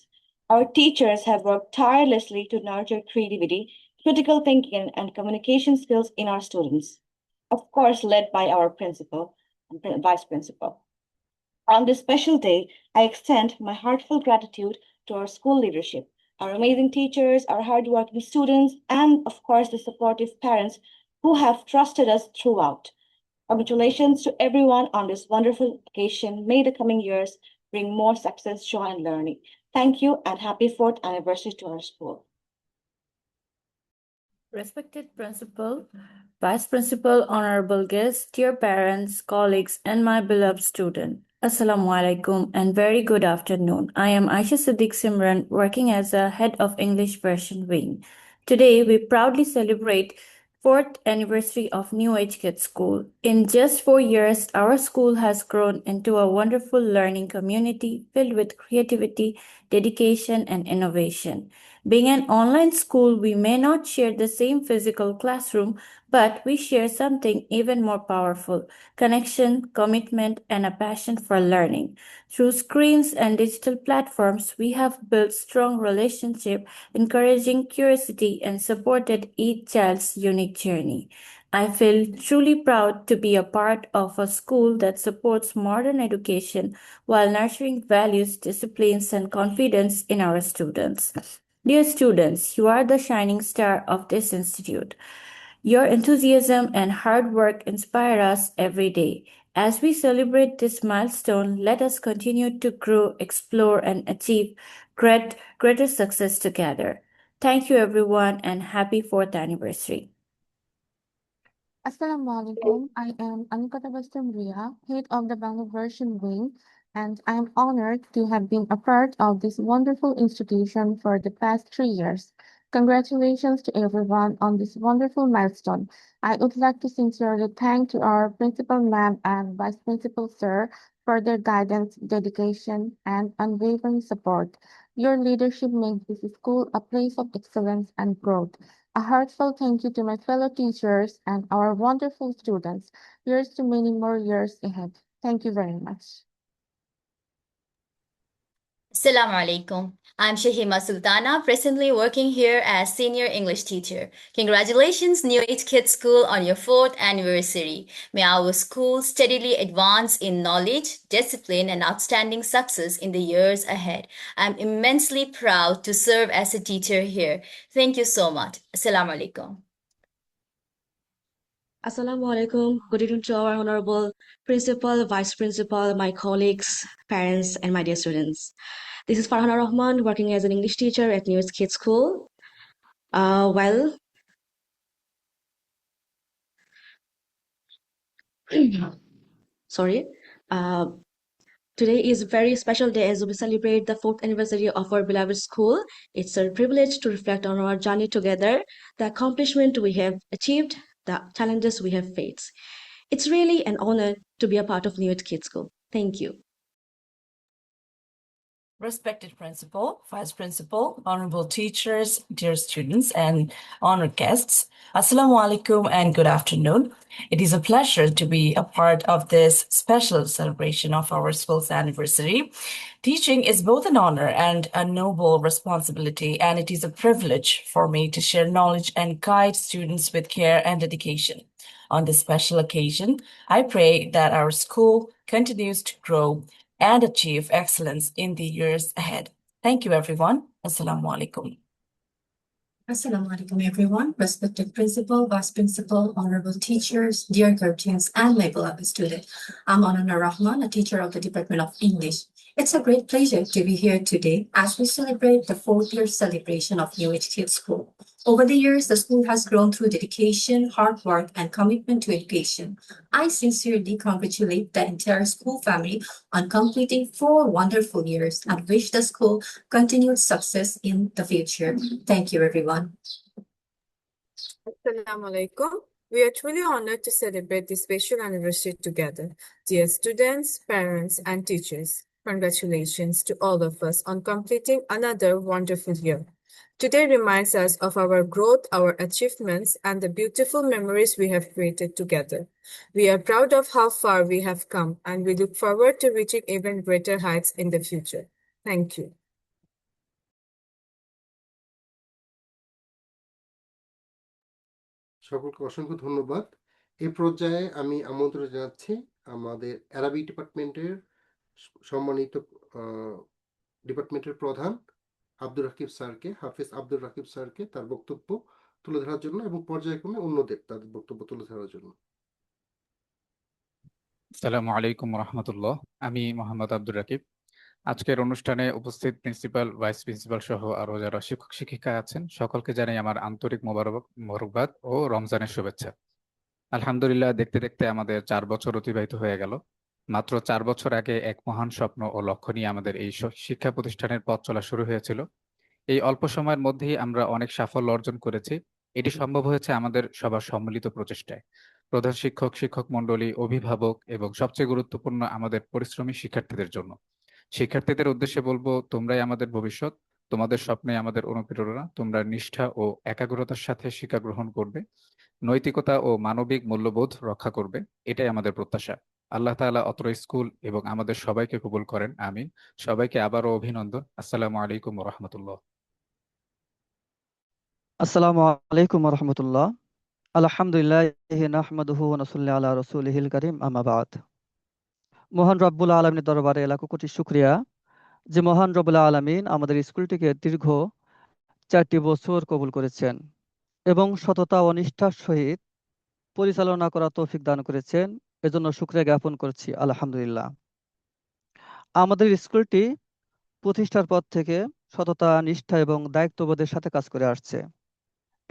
Our teachers have worked tirelessly to nurture creativity, critical thinking, and communication skills in our students, of course, led by our principal and vice principal. On this special day, I extend my heartfelt gratitude to our school leadership, our amazing teachers, our hardworking students, and of course, the supportive parents who have trusted us throughout. Congratulations to everyone on this wonderful occasion. May the coming years bring more success, joy, and learning. Thank you and happy 4th anniversary to our school. Respected Principal, Vice Principal, honorable guests, dear parents, colleagues, and my beloved student, Assalamu alaikum and very good afternoon. I am Aisha Siddiq Simran, working as a head of English version wing. Today, we proudly celebrate 4th anniversary of New Age Kids School. In just 4 years, our school has grown into a wonderful learning community filled with creativity, dedication, and innovation. Being an online school, we may not share the same physical classroom, but we share something even more powerful: connection, commitment, and a passion for learning. Through screens and digital platforms, we have built strong relationships, encouraging curiosity and supported each child's unique journey. I feel truly proud to be a part of a school that supports modern education while nurturing values, disciplines, and confidence in our students. Dear students, you are the shining star of this institute. Your enthusiasm and hard work inspire us every day. As we celebrate this milestone, let us continue to grow, explore, and achieve greater success together. Thank you, everyone, and happy 4th anniversary. Assalamu alaikum. I am Anikata Bastam Ria, head of the Bangla version wing, and I am honored to have been a part of this wonderful institution for the past 3 years. Congratulations to everyone on this wonderful milestone. I would like to sincerely thank to our principal ma'am and vice principal sir for their guidance, dedication, and unwavering support. Your leadership makes this school a place of excellence and growth. A heartfelt thank you to my fellow teachers and our wonderful students. Here's to many more years ahead. Thank you very much. Assalamu alaikum. I'm Shahima Sultana, presently working here as senior English teacher. Congratulations, New Age Kids School, on your 4th anniversary. May our school steadily advance in knowledge, discipline, and outstanding success in the years ahead. I'm immensely proud to serve as a teacher here. Thank you so much. Assalamu alaikum. Assalamu alaikum. Good evening to our honorable principal, vice principal, my colleagues, parents, and my dear students. This is Farhana Rahman, working as an English teacher at New Age Kids School. Today is a very special day as we celebrate the 4th anniversary of our beloved school. It's a privilege to reflect on our journey together, the accomplishment we have achieved, the challenges we have faced. It's really an honor to be a part of New Age Kids School. Thank you. Respected principal, vice principal, honorable teachers, dear students, and honored guests, Assalamu alaikum and good afternoon. It is a pleasure to be a part of this special celebration of our school's anniversary. Teaching is both an honor and a noble responsibility, and it is a privilege for me to share knowledge and guide students with care and dedication. On this special occasion, I pray that our school continues to grow and achieve excellence in the years ahead. Thank you, everyone. Assalamu alaikum. Assalamu alaikum, everyone. Respected principal, vice principal, honorable teachers, dear guardians, and my beloved student. I'm Anana Rahman, a teacher of the Department of English. It's a great pleasure to be here today as we celebrate the 4th year celebration of New Age Kids School. Over the years, the school has grown through dedication, hard work, and commitment to education. I sincerely congratulate the entire school family on completing 4 wonderful years and wish the school continued success in the future. Thank you, everyone. Assalamu alaikum. We are truly honored to celebrate this special anniversary together. Dear students, parents, and teachers, congratulations to all of us on completing another wonderful year. Today reminds us of our growth, our achievements, and the beautiful memories we have created together. We are proud of how far we have come, and we look forward to reaching even greater heights in the future. Thank you. সকলকে অসংখ্য ধন্যবাদ। এই পর্যায়ে আমি আমন্ত্রণ জানাচ্ছি আমাদের Arabic ডিপার্টমেন্টের সম্মানিত ডিপার্টমেন্টের প্রধান আব্দুর রাকিব স্যারকে, হাফিজ আব্দুর রাকিব স্যারকে তার বক্তব্য তুলে ধরার জন্য এবং পর্যায়ক্রমে অন্যদের তাদের বক্তব্য তুলে ধরার জন্য। আসসালামু আলাইকুম রহমতুল্লাহ। আমি মোহাম্মদ আব্দুর রাকিব। আজকের অনুষ্ঠানে উপস্থিত প্রিন্সিপাল, ভাইস প্রিন্সিপাল সহ আরো যারা শিক্ষক শিক্ষিকা আছেন সকলকে জানাই আমার আন্তরিক মোবারকবাদ ও রমজানের শুভেচ্ছা। আলহামদুলিল্লাহ, দেখতে দেখতে আমাদের 4 বছর অতিবাহিত হয়ে গেল। মাত্র 4 বছর আগে এক মহান স্বপ্ন ও লক্ষ্য নিয়ে আমাদের এই শিক্ষা প্রতিষ্ঠানের পথ চলা শুরু হয়েছিল। এই অল্প সময়ের মধ্যেই আমরা অনেক সাফল্য অর্জন করেছি। এটি সম্ভব হয়েছে আমাদের সবার সম্মিলিত প্রচেষ্টায়। প্রধান শিক্ষক, শিক্ষক মণ্ডলী, অভিভাবক এবং সবচেয়ে গুরুত্বপূর্ণ আমাদের পরিশ্রমী শিক্ষার্থীদের জন্য। শিক্ষার্থীদের উদ্দেশ্যে বলবো, তোমরাই আমাদের ভবিষ্যৎ, তোমাদের স্বপ্নে আমাদের অনুপ্রেরণা। তোমরা নিষ্ঠা ও একাগ্রতার সাথে শিক্ষা গ্রহণ করবে, নৈতিকতা ও মানবিক মূল্যবোধ রক্ষা করবে, এটাই আমাদের প্রত্যাশা। আল্লাহ তাআলা অত্র স্কুল এবং আমাদের সবাইকে কবুল করেন, আমিন। সবাইকে আবারও অভিনন্দন। আসসালামু আলাইকুম ওয়া রাহমাতুল্লাহ। আসসালামু আলাইকুম ওয়া রাহমাতুল্লাহ। আলহামদুলিল্লাহি নাহমাদুহু ওয়া নুসাল্লি আলা রাসূলিহিল কারীম, আম্মা বাদ। মহান রব্বুল আলামিনের দরবারে লাখ কোটি শুকরিয়া যে মহান রব্বুল আলামিন আমাদের স্কুলটিকে দীর্ঘ 4টি বছর কবুল করেছেন এবং সততা ও নিষ্ঠার সহিত পরিচালনা করার তৌফিক দান করেছেন। এজন্য শুকরিয়া জ্ঞাপন করছি, আলহামদুলিল্লাহ। আমাদের স্কুলটি প্রতিষ্ঠার পর থেকে সততা, নিষ্ঠা এবং দায়িত্ববোধের সাথে কাজ করে আসছে।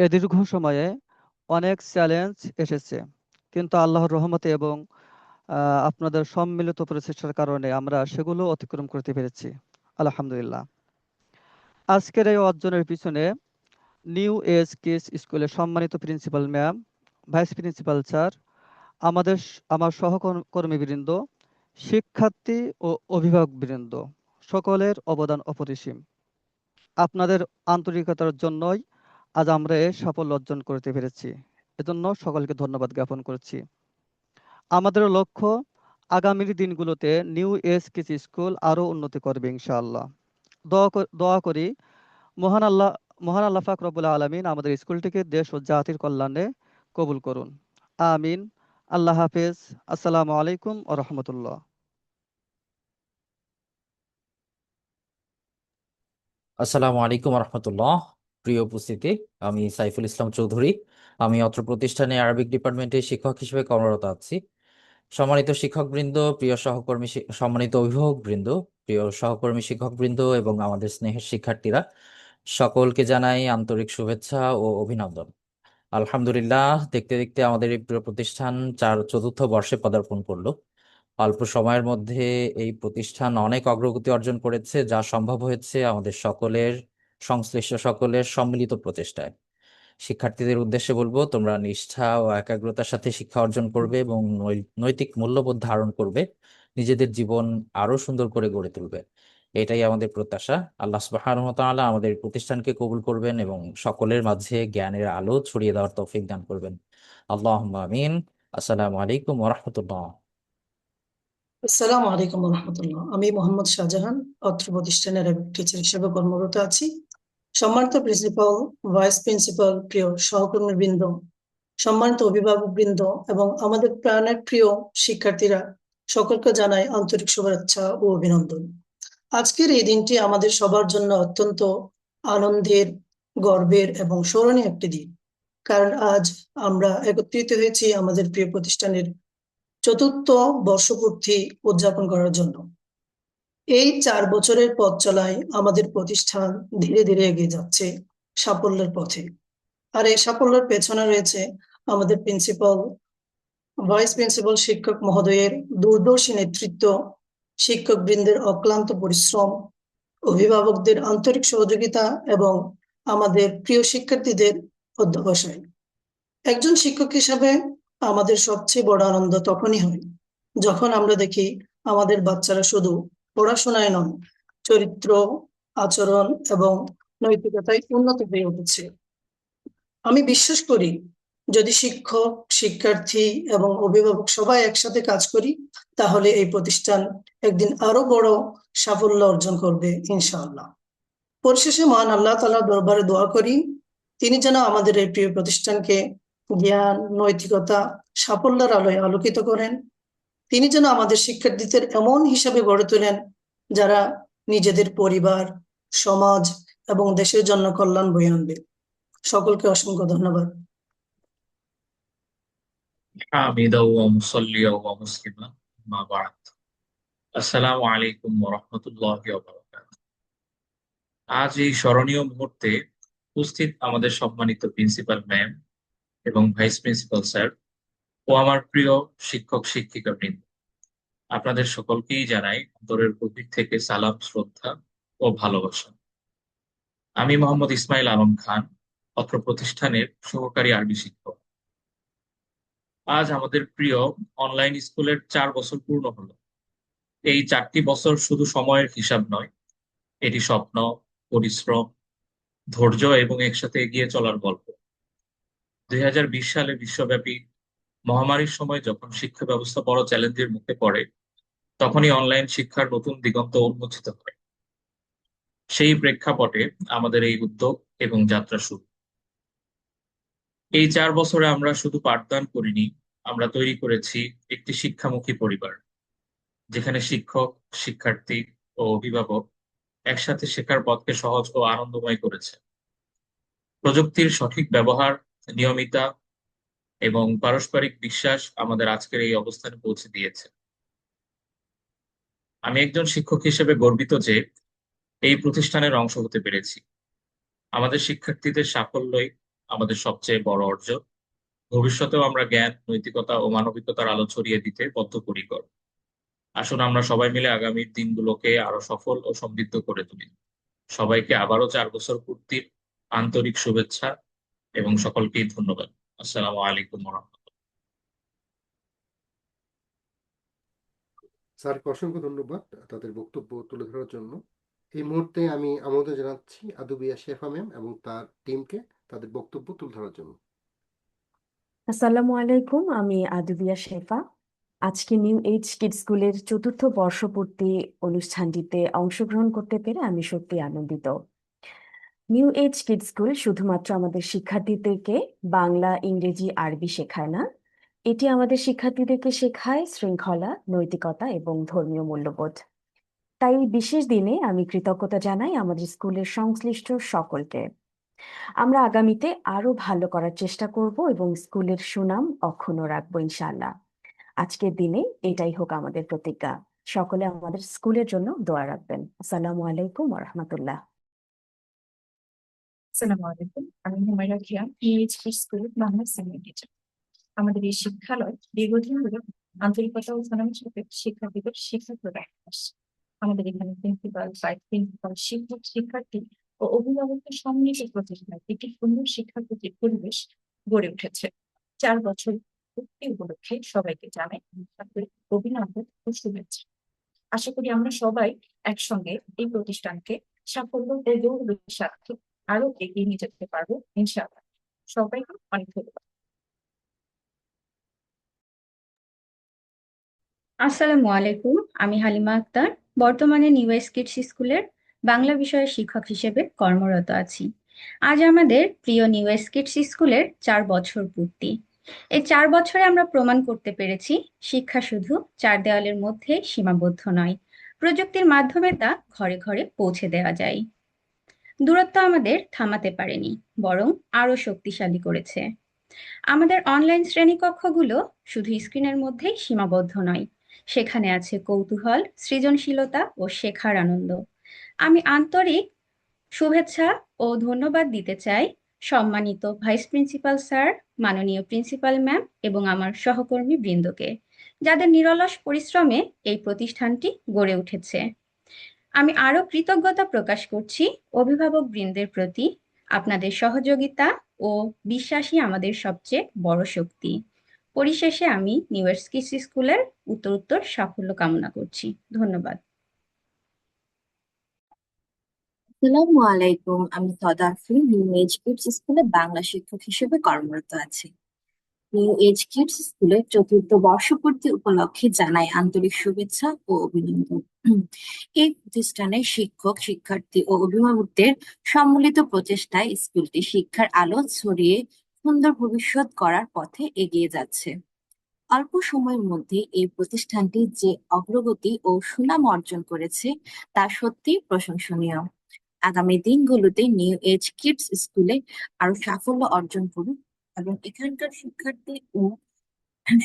এ দীর্ঘ সময়ে অনেক চ্যালেঞ্জ এসেছে, কিন্তু আল্লাহর রহমতে এবং আপনাদের সম্মিলিত প্রচেষ্টার কারণে আমরা সেগুলো অতিক্রম করতে পেরেছি, আলহামদুলিল্লাহ। আজকের এই অর্জনের পিছনে নিউ এজ কিডস স্কুলের সম্মানিত principal ma'am, vice principal sir, আমার সহকর্মীবৃন্দ, শিক্ষার্থী ও অভিভাবকবৃন্দ সকলের অবদান অপরিসীম। আপনাদের আন্তরিকতার জন্যই আজ আমরা এই সাফল্য অর্জন করতে পেরেছি, এজন্য সকলকে ধন্যবাদ জ্ঞাপন করছি। আমাদের লক্ষ্য আগামী দিনগুলোতে নিউ এজ কিডস স্কুল আরো উন্নতি করবে ইনশাআল্লাহ। দোয়া করি মহান আল্লাহ পাক রব্বুল আলামিন আমাদের স্কুলটিকে দেশ ও জাতির কল্যাণে কবুল করুন, আমিন। আল্লাহ হাফেজ। আসসালামু আলাইকুম ওয়া রাহমাতুল্লাহ। আসসালামু আলাইকুম রহমতুল্লাহ। প্রিয় উপস্থিতি, আমি সাইফুল ইসলাম চৌধুরী। আমি অত্র প্রতিষ্ঠানে আরবিক ডিপার্টমেন্টে শিক্ষক হিসেবে কর্মরত আছি। সম্মানিত শিক্ষকবৃন্দ, প্রিয় সহকর্মী, সম্মানিত অভিভাবকবৃন্দ, প্রিয় সহকর্মী শিক্ষকবৃন্দ এবং আমাদের স্নেহের শিক্ষার্থীরা, সকলকে জানাই আন্তরিক শুভেচ্ছা ও অভিনন্দন। আলহামদুলিল্লাহ, দেখতে দেখতে আমাদের এই প্রিয় প্রতিষ্ঠান 4র্থ বর্ষে পদার্পণ করলো। অল্প সময়ের মধ্যে এই প্রতিষ্ঠান অনেক অগ্রগতি অর্জন করেছে, যা সম্ভব হয়েছে আমাদের সংশ্লিষ্ট সকলের সম্মিলিত প্রচেষ্টায়। শিক্ষার্থীদের উদ্দেশ্যে বলবো, তোমরা নিষ্ঠা ও একাগ্রতার সাথে শিক্ষা অর্জন করবে এবং নৈতিক মূল্যবোধ ধারণ করবে, নিজেদের জীবন আরো সুন্দর করে গড়ে তুলবে। এটাই আমাদের প্রত্যাশা। আল্লাহ সুবহানাহু ওয়া তাআলা আমাদের প্রতিষ্ঠানকে কবুল করবেন এবং সকলের মাঝে জ্ঞানের আলো ছড়িয়ে দেওয়ার তৌফিক দান করবেন। আল্লাহুম্মা আমিন। আসসালামু আলাইকুম ওয়া রাহমাতুল্লাহ। আসসালামু আলাইকুম রহমতুল্লাহ। আমি মোহাম্মদ শাহজাহান, অত্র প্রতিষ্ঠানের টিচার হিসেবে কর্মরত আছি। সম্মানিত প্রিন্সিপাল, ভাইস প্রিন্সিপাল, প্রিয় সহকর্মীবৃন্দ, সম্মানিত অভিভাবকবৃন্দ এবং আমাদের প্রাণের প্রিয় শিক্ষার্থীরা, সকলকে জানাই আন্তরিক শুভেচ্ছা ও অভিনন্দন। আজকের এই দিনটি আমাদের সবার জন্য অত্যন্ত আনন্দের, গর্বের এবং স্মরণীয় একটি দিন, কারণ আজ আমরা একত্রিত হয়েছি আমাদের প্রিয় প্রতিষ্ঠানের চতুর্থ বর্ষপূর্তি উদযাপন করার জন্য। এই 4 বছরের পথ চলায় আমাদের প্রতিষ্ঠান ধীরে ধীরে এগিয়ে যাচ্ছে সাফল্যের পথে। আর এই সাফল্যের পেছনে রয়েছে আমাদের প্রিন্সিপাল, ভাইস প্রিন্সিপাল, শিক্ষক মহোদয়ের দূরদর্শী নেতৃত্ব, শিক্ষকবৃন্দের অক্লান্ত পরিশ্রম, অভিভাবকদের আন্তরিক সহযোগিতা এবং আমাদের প্রিয় শিক্ষার্থীদের অধ্যবসায়। একজন শিক্ষক হিসাবে আমাদের সবচেয়ে বড় আনন্দ তখনই হয় যখন আমরা দেখি আমাদের বাচ্চারা শুধু পড়াশোনায় নয়, চরিত্র, আচরণ এবং নৈতিকতায় উন্নত হয়ে উঠেছে। আমি বিশ্বাস করি, যদি শিক্ষক, শিক্ষার্থী এবং অভিভাবক সবাই একসাথে কাজ করি, তাহলে এই প্রতিষ্ঠান একদিন আরো বড় সাফল্য অর্জন করবে ইনশাআল্লাহ। পরিশেষে মহান আল্লাহ তাআলার দরবারে দোয়া করি, তিনি যেন আমাদের এই প্রিয় প্রতিষ্ঠানকে জ্ঞান, নৈতিকতা, সাফল্যের আলোয় আলোকিত করেন। তিনি যেন আমাদের শিক্ষার্থীদের এমন হিসাবে গড়ে তোলেন যারা নিজেদের পরিবার, সমাজ এবং দেশের জন্য কল্যাণ বয়ে আনবে। সকলকে অসংখ্য ধন্যবাদ। حامدا ومصليا ومسلما ما بعد السلام عليكم ورحمة الله وبركاته। আজ এই স্মরণীয় মুহূর্তে উপস্থিত আমাদের সম্মানিত প্রিন্সিপাল ম্যাম এবং ভাইস প্রিন্সিপাল স্যার ও আমার প্রিয় শিক্ষক শিক্ষিকা বৃন্দ, আপনাদের সকলকেই জানাই অন্তরের গভীর থেকে সালাম, শ্রদ্ধা ও ভালোবাসা। আমি মোহাম্মদ ইসমাইল আলম খান, অত্র প্রতিষ্ঠানের সহকারী আরবি শিক্ষক। আজ আমাদের প্রিয় অনলাইন স্কুলের 4 বছর পূর্ণ হলো। এই 4টি বছর শুধু সময়ের হিসাব নয়, এটি স্বপ্ন, পরিশ্রম, ধৈর্য এবং একসাথে এগিয়ে চলার গল্প। 2020 সালে বিশ্বব্যাপী মহামারীর সময় যখন শিক্ষা ব্যবস্থা বড় চ্যালেঞ্জের মুখে পড়ে, তখনই অনলাইন শিক্ষার নতুন দিগন্ত উন্মোচিত হয়। সেই প্রেক্ষাপটে আমাদের এই উদ্যোগ এবং যাত্রা শুরু। এই 4 বছরে আমরা শুধু পাঠদান করিনি, আমরা তৈরি করেছি একটি শিক্ষামুখী পরিবার, যেখানে শিক্ষক, শিক্ষার্থী ও অভিভাবক একসাথে শেখার পথকে সহজ ও আনন্দময় করেছে। প্রযুক্তির সঠিক ব্যবহার, নিয়মিতা এবং পারস্পরিক বিশ্বাস আমাদের আজকের এই অবস্থানে পৌঁছে দিয়েছে। আমি একজন শিক্ষক হিসেবে গর্বিত যে এই প্রতিষ্ঠানের অংশ হতে পেরেছি। আমাদের শিক্ষার্থীদের সাফল্যই আমাদের সবচেয়ে বড় অর্জন। ভবিষ্যতেও আমরা জ্ঞান, নৈতিকতা ও মানবিকতার আলো ছড়িয়ে দিতে বদ্ধপরিকর। আসুন আমরা সবাই মিলে আগামীর দিনগুলোকে আরো সফল ও সমৃদ্ধ করে তুলি। সবাইকে আবারও 4 বছর পূর্তির আন্তরিক শুভেচ্ছা এবং সকলকেই ধন্যবাদ। আসসালামু আলাইকুম ওয়া রাহমাতুল্লাহ। স্যারকে অসংখ্য ধন্যবাদ তাদের বক্তব্য তুলে ধরার জন্য। এই মুহূর্তে আমি আমন্ত্রণ জানাচ্ছি আদুবিয়া শেফা ম্যাম এবং তার টিমকে তাদের বক্তব্য তুলে ধরার জন্য। আসসালামু আলাইকুম, আমি আদুবিয়া শেফা। আজকে নিউ এজ কিডস স্কুলের 4র্থ বর্ষপূর্তি অনুষ্ঠানটিতে অংশগ্রহণ করতে পেরে আমি সত্যি আনন্দিত। নিউ এজ কিডস স্কুল শুধুমাত্র আমাদের শিক্ষার্থীদেরকে বাংলা, ইংরেজি, আরবি শেখায় না, এটি আমাদের শিক্ষার্থীদেরকে শেখায় শৃঙ্খলা, নৈতিকতা এবং ধর্মীয় মূল্যবোধ। তাই এই বিশেষ দিনে আমি কৃতজ্ঞতা জানাই আমাদের স্কুলের সংশ্লিষ্ট সকলকে। আমরা আগামীতে আরো ভালো করার চেষ্টা করব এবং স্কুলের সুনাম অক্ষুণ্ণ রাখবো ইনশাআল্লাহ। আজকের দিনে এটাই হোক আমাদের প্রতিজ্ঞা। সকলে আমাদের স্কুলের জন্য দোয়া রাখবেন। আসসালামু আলাইকুম ওয়া রাহমাতুল্লাহ। আসসালামু আলাইকুম, আমি হুমায়রা খিয়াম, ইংরেজি স্কুল বাংলা সেকেন্ড টিচার। আমাদের এই শিক্ষালয় দীর্ঘদিন ধরে আন্তরিকতা ও সুনামের সাথে শিক্ষার্থীদের শিক্ষা প্রদান করছে। আমাদের এখানে প্রিন্সিপাল, ভাইস প্রিন্সিপাল, শিক্ষক, শিক্ষার্থী ও অভিভাবকদের সম্মিলিত প্রচেষ্টায় একটি সুন্দর শিক্ষা পরিবেশ গড়ে উঠেছে। 4 বছর পূর্তি উপলক্ষে সবাইকে জানাই অভিনন্দন ও শুভেচ্ছা। আশা করি আমরা সবাই একসঙ্গে এই প্রতিষ্ঠানকে সাফল্য ও গৌরবের সাথে আরো এগিয়ে নিয়ে যেতে পারবো ইনশাআল্লাহ। সবাইকে অনেক ধন্যবাদ। আসসালামু আলাইকুম, আমি হালিমা আক্তার। বর্তমানে নিউ এজ কিডস স্কুলের বাংলা বিষয়ের শিক্ষক হিসেবে কর্মরত আছি। আজ আমাদের প্রিয় নিউ এজ কিডস স্কুলের 4 বছর পূর্তি। এই 4 বছরে আমরা প্রমাণ করতে পেরেছি শিক্ষা শুধু 4 দেওয়ালের মধ্যে সীমাবদ্ধ নয়, প্রযুক্তির মাধ্যমে তা ঘরে ঘরে পৌঁছে দেওয়া যায়। দূরত্ব আমাদের থামাতে পারেনি, বরং আরো শক্তিশালী করেছে। আমাদের অনলাইন শ্রেণীকক্ষগুলো শুধু স্ক্রিনের মধ্যেই সীমাবদ্ধ নয়, সেখানে আছে কৌতূহল, সৃজনশীলতা ও শেখার আনন্দ। আমি আন্তরিক শুভেচ্ছা ও ধন্যবাদ দিতে চাই সম্মানিত ভাইস প্রিন্সিপাল স্যার, মাননীয় প্রিন্সিপাল ম্যাম এবং আমার সহকর্মী বৃন্দকে, যাদের নিরলস পরিশ্রমে এই প্রতিষ্ঠানটি গড়ে উঠেছে। আমি আরো কৃতজ্ঞতা প্রকাশ করছি অভিভাবক বৃন্দের প্রতি। আপনাদের সহযোগিতা ও বিশ্বাসই আমাদের সবচেয়ে বড় শক্তি। পরিশেষে আমি নিউ এজ কিডস স্কুলের উত্তরোত্তর সাফল্য কামনা করছি। ধন্যবাদ। আসসালামু আলাইকুম, আমি তদাফি নিউ এজ কিডস স্কুলে বাংলা শিক্ষক হিসেবে কর্মরত আছি। নিউ এজ কিডস স্কুলের 4র্থ বর্ষপূর্তি উপলক্ষে জানাই আন্তরিক শুভেচ্ছা ও অভিনন্দন। এই প্রতিষ্ঠানের শিক্ষক, শিক্ষার্থী ও অভিভাবকদের সম্মিলিত প্রচেষ্টায় স্কুলটি শিক্ষার আলো ছড়িয়ে সুন্দর ভবিষ্যৎ গড়ার পথে এগিয়ে যাচ্ছে। অল্প সময়ের মধ্যে এই প্রতিষ্ঠানটি যে অগ্রগতি ও সুনাম অর্জন করেছে তা সত্যিই প্রশংসনীয়। আগামী দিনগুলোতে নিউ এজ কিডস স্কুলে আরো সাফল্য অর্জন করুক এবং এখানকার শিক্ষার্থী ও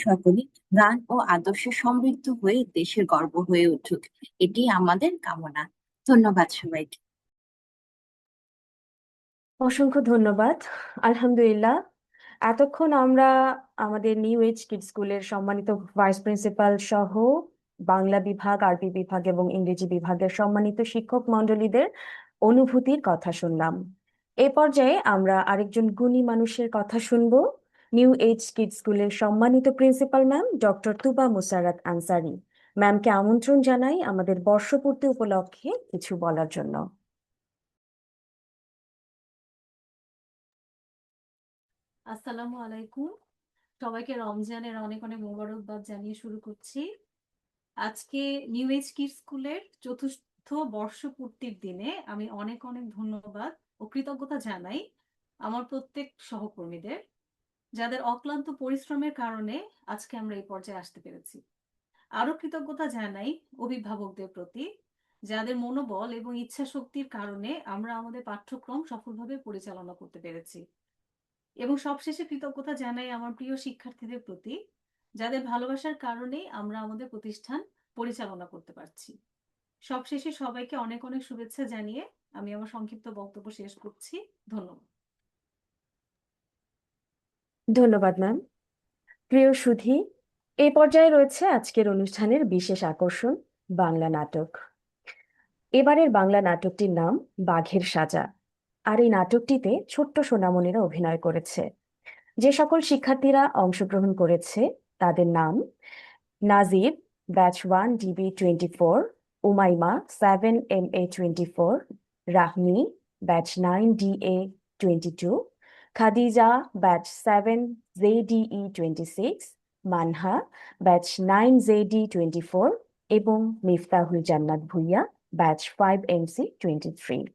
সকলে জ্ঞান ও আদর্শে সমৃদ্ধ হয়ে দেশের গর্ব হয়ে উঠুক, এটি আমাদের কামনা। ধন্যবাদ সবাইকে। অসংখ্য ধন্যবাদ। আলহামদুলিল্লাহ, এতক্ষণ আমরা আমাদের নিউ এজ কিডস স্কুলের সম্মানিত ভাইস প্রিন্সিপাল সহ বাংলা বিভাগ, আরবি বিভাগ এবং ইংরেজি বিভাগের সম্মানিত শিক্ষক মণ্ডলীদের অনুভূতির কথা শুনলাম। এই পর্যায়ে আমরা আরেকজন গুণী মানুষের কথা শুনবো, নিউ এজ কিডস স্কুলের সম্মানিত প্রিন্সিপাল ম্যাম ডক্টর তুবা মুসারাত আনসারি। ম্যামকে আমন্ত্রণ জানাই আমাদের বর্ষপূর্তি উপলক্ষে কিছু বলার জন্য। আসসালামু আলাইকুম, সবাইকে রমজানের অনেক অনেক মোবারকবাদ জানিয়ে শুরু করছি। আজকে নিউ এজ কিডস স্কুলের 4র্থ বর্ষপূর্তির দিনে আমি অনেক অনেক ধন্যবাদ ও কৃতজ্ঞতা জানাই আমার প্রত্যেক সহকর্মীদের, যাদের অক্লান্ত পরিশ্রমের কারণে আজকে আমরা এই পর্যায়ে আসতে পেরেছি। আরো কৃতজ্ঞতা জানাই অভিভাবকদের প্রতি, যাদের মনোবল এবং ইচ্ছা শক্তির কারণে আমরা আমাদের পাঠ্যক্রম সফলভাবে পরিচালনা করতে পেরেছি। এবং সবশেষে কৃতজ্ঞতা জানাই আমার প্রিয় শিক্ষার্থীদের প্রতি, যাদের ভালোবাসার কারণেই আমরা আমাদের প্রতিষ্ঠান পরিচালনা করতে পারছি। সবশেষে সবাইকে অনেক অনেক শুভেচ্ছা জানিয়ে আমি আমার সংক্ষিপ্ত বক্তব্য শেষ করছি। ধন্যবাদ। ধন্যবাদ ম্যাম। প্রিয় সুধী, এই পর্যায়ে রয়েছে আজকের অনুষ্ঠানের বিশেষ আকর্ষণ, বাংলা নাটক। এবারের বাংলা নাটকটির নাম বাঘের সাজা। আর এই নাটকটিতে ছোট্ট সোনামণিরা অভিনয় করেছে। যে সকল শিক্ষার্থীরা অংশগ্রহণ করেছে তাদের নাম: Najib, batch 1 DB 24, Umaima 7 MA 24, Rahmi, batch 9 DA 22, Khadija, batch 7 ZDE 26, Manha, batch 9 ZD 24 এবং মিফতাহুল জান্নাত ভুইয়া, ব্যাচ 5 MC 23।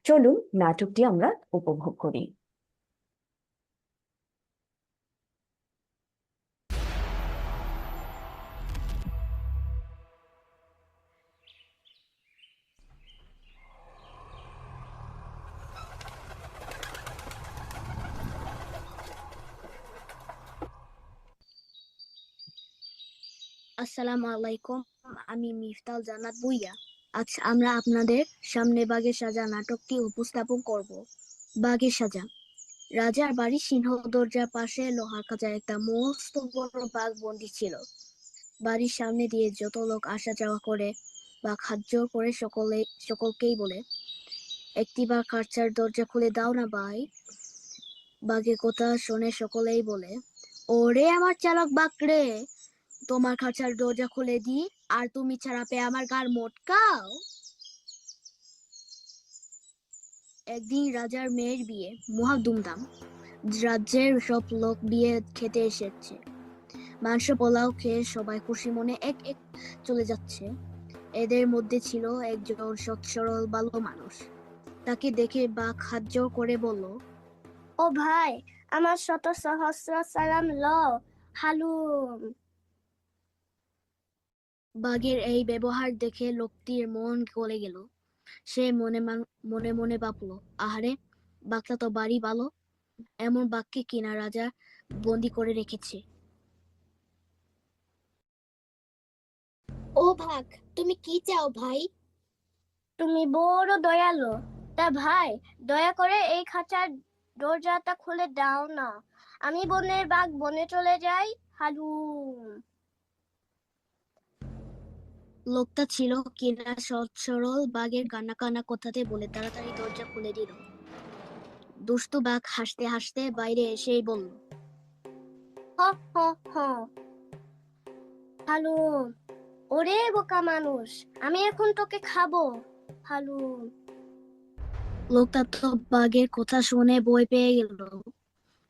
চলুন নাটকটি আমরা উপভোগ করি। আসসালামু আলাইকুম, আমি মিফতাহুল জান্নাত ভুইয়া। আজ আমরা আপনাদের সামনে বাঘের সাজা নাটকটি উপস্থাপন করব। বাঘের সাজা। রাজার বাড়ির সিংহ দরজার পাশে লোহার খাঁচায় একটা মস্ত বড় বাঘ বন্দী ছিল। বাড়ির সামনে দিয়ে যত লোক আসা যাওয়া করে বাঘ হাত জোড় করে সকলকেই বলে, একটিবার খাঁচার দরজা খুলে দাও না ভাই। বাঘের কথা শুনে সকলেই বলে, ওরে আমার চালাক বাঘ রে, তোমার খাঁচার দরজা খুলে দিই আর তুমি ছাড়া পেয়ে আমার গার মোটকাও। একদিন রাজার মেয়ের বিয়ে, মহা ধুমধাম। রাজ্যের সব লোক বিয়ে খেতে এসেছে। মাংস পোলাও খেয়ে সবাই খুশি মনে এক এক চলে যাচ্ছে। এদের মধ্যে ছিল একজন সৎ সরল ভালো মানুষ। তাকে দেখে বাঘ হাত জোড় করে বলল, ও ভাই, আমার শত সহস্র সালাম লও, হালুম। বাঘের এই ব্যবহার দেখে লোকটির মন গলে গেল। সে মনে মনে ভাবল, আহারে, বাঘটা তো বাড়ি ভালো, এমন বাঘকে কিনা রাজা বন্দি করে রেখেছে। ও ভাগ, তুমি কি চাও ভাই? তুমি বড় দয়ালু। তা ভাই, দয়া করে এই খাঁচার দরজাটা খুলে দাও না। আমি বনের বাঘ বনে চলে যাই, হালুম। লোকটা ছিল কিনা সৎ সরল বাঘের কান্না কান্না কথাতে বলে তাড়াতাড়ি দরজা খুলে দিল। দুষ্টু বাঘ হাসতে হাসতে বাইরে এসেই বলল, হ হ হ, হালুম। ওরে বোকা মানুষ, আমি এখন তোকে খাবো, হালুম। লোকটা তো বাঘের কথা শুনে ভয় পেয়ে গেল।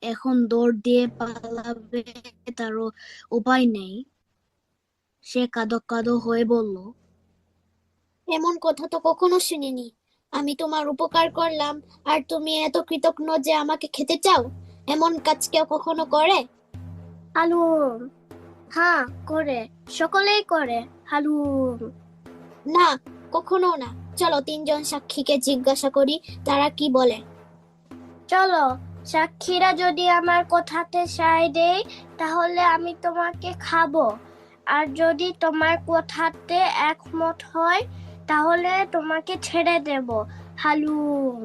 এখন দৌড় দিয়ে পালাবে তারও উপায় নেই। সে কাঁদো কাঁদো হয়ে বলল, এমন কথা তো কখনো শুনিনি। আমি তোমার উপকার করলাম আর তুমি এত কৃতজ্ঞ যে আমাকে খেতে চাও? এমন কাজ কেউ কখনো করে? হালুম, হ্যাঁ করে, সকলেই করে, হালুম। না, কখনো না। চলো তিনজন সাক্ষীকে জিজ্ঞাসা করি তারা কি বলে। চলো, সাক্ষীরা যদি আমার কথাতে সায় দেয় তাহলে আমি তোমাকে খাবো, আর যদি তোমার কথাতে একমত হয় তাহলে তোমাকে ছেড়ে দেব, হালুম।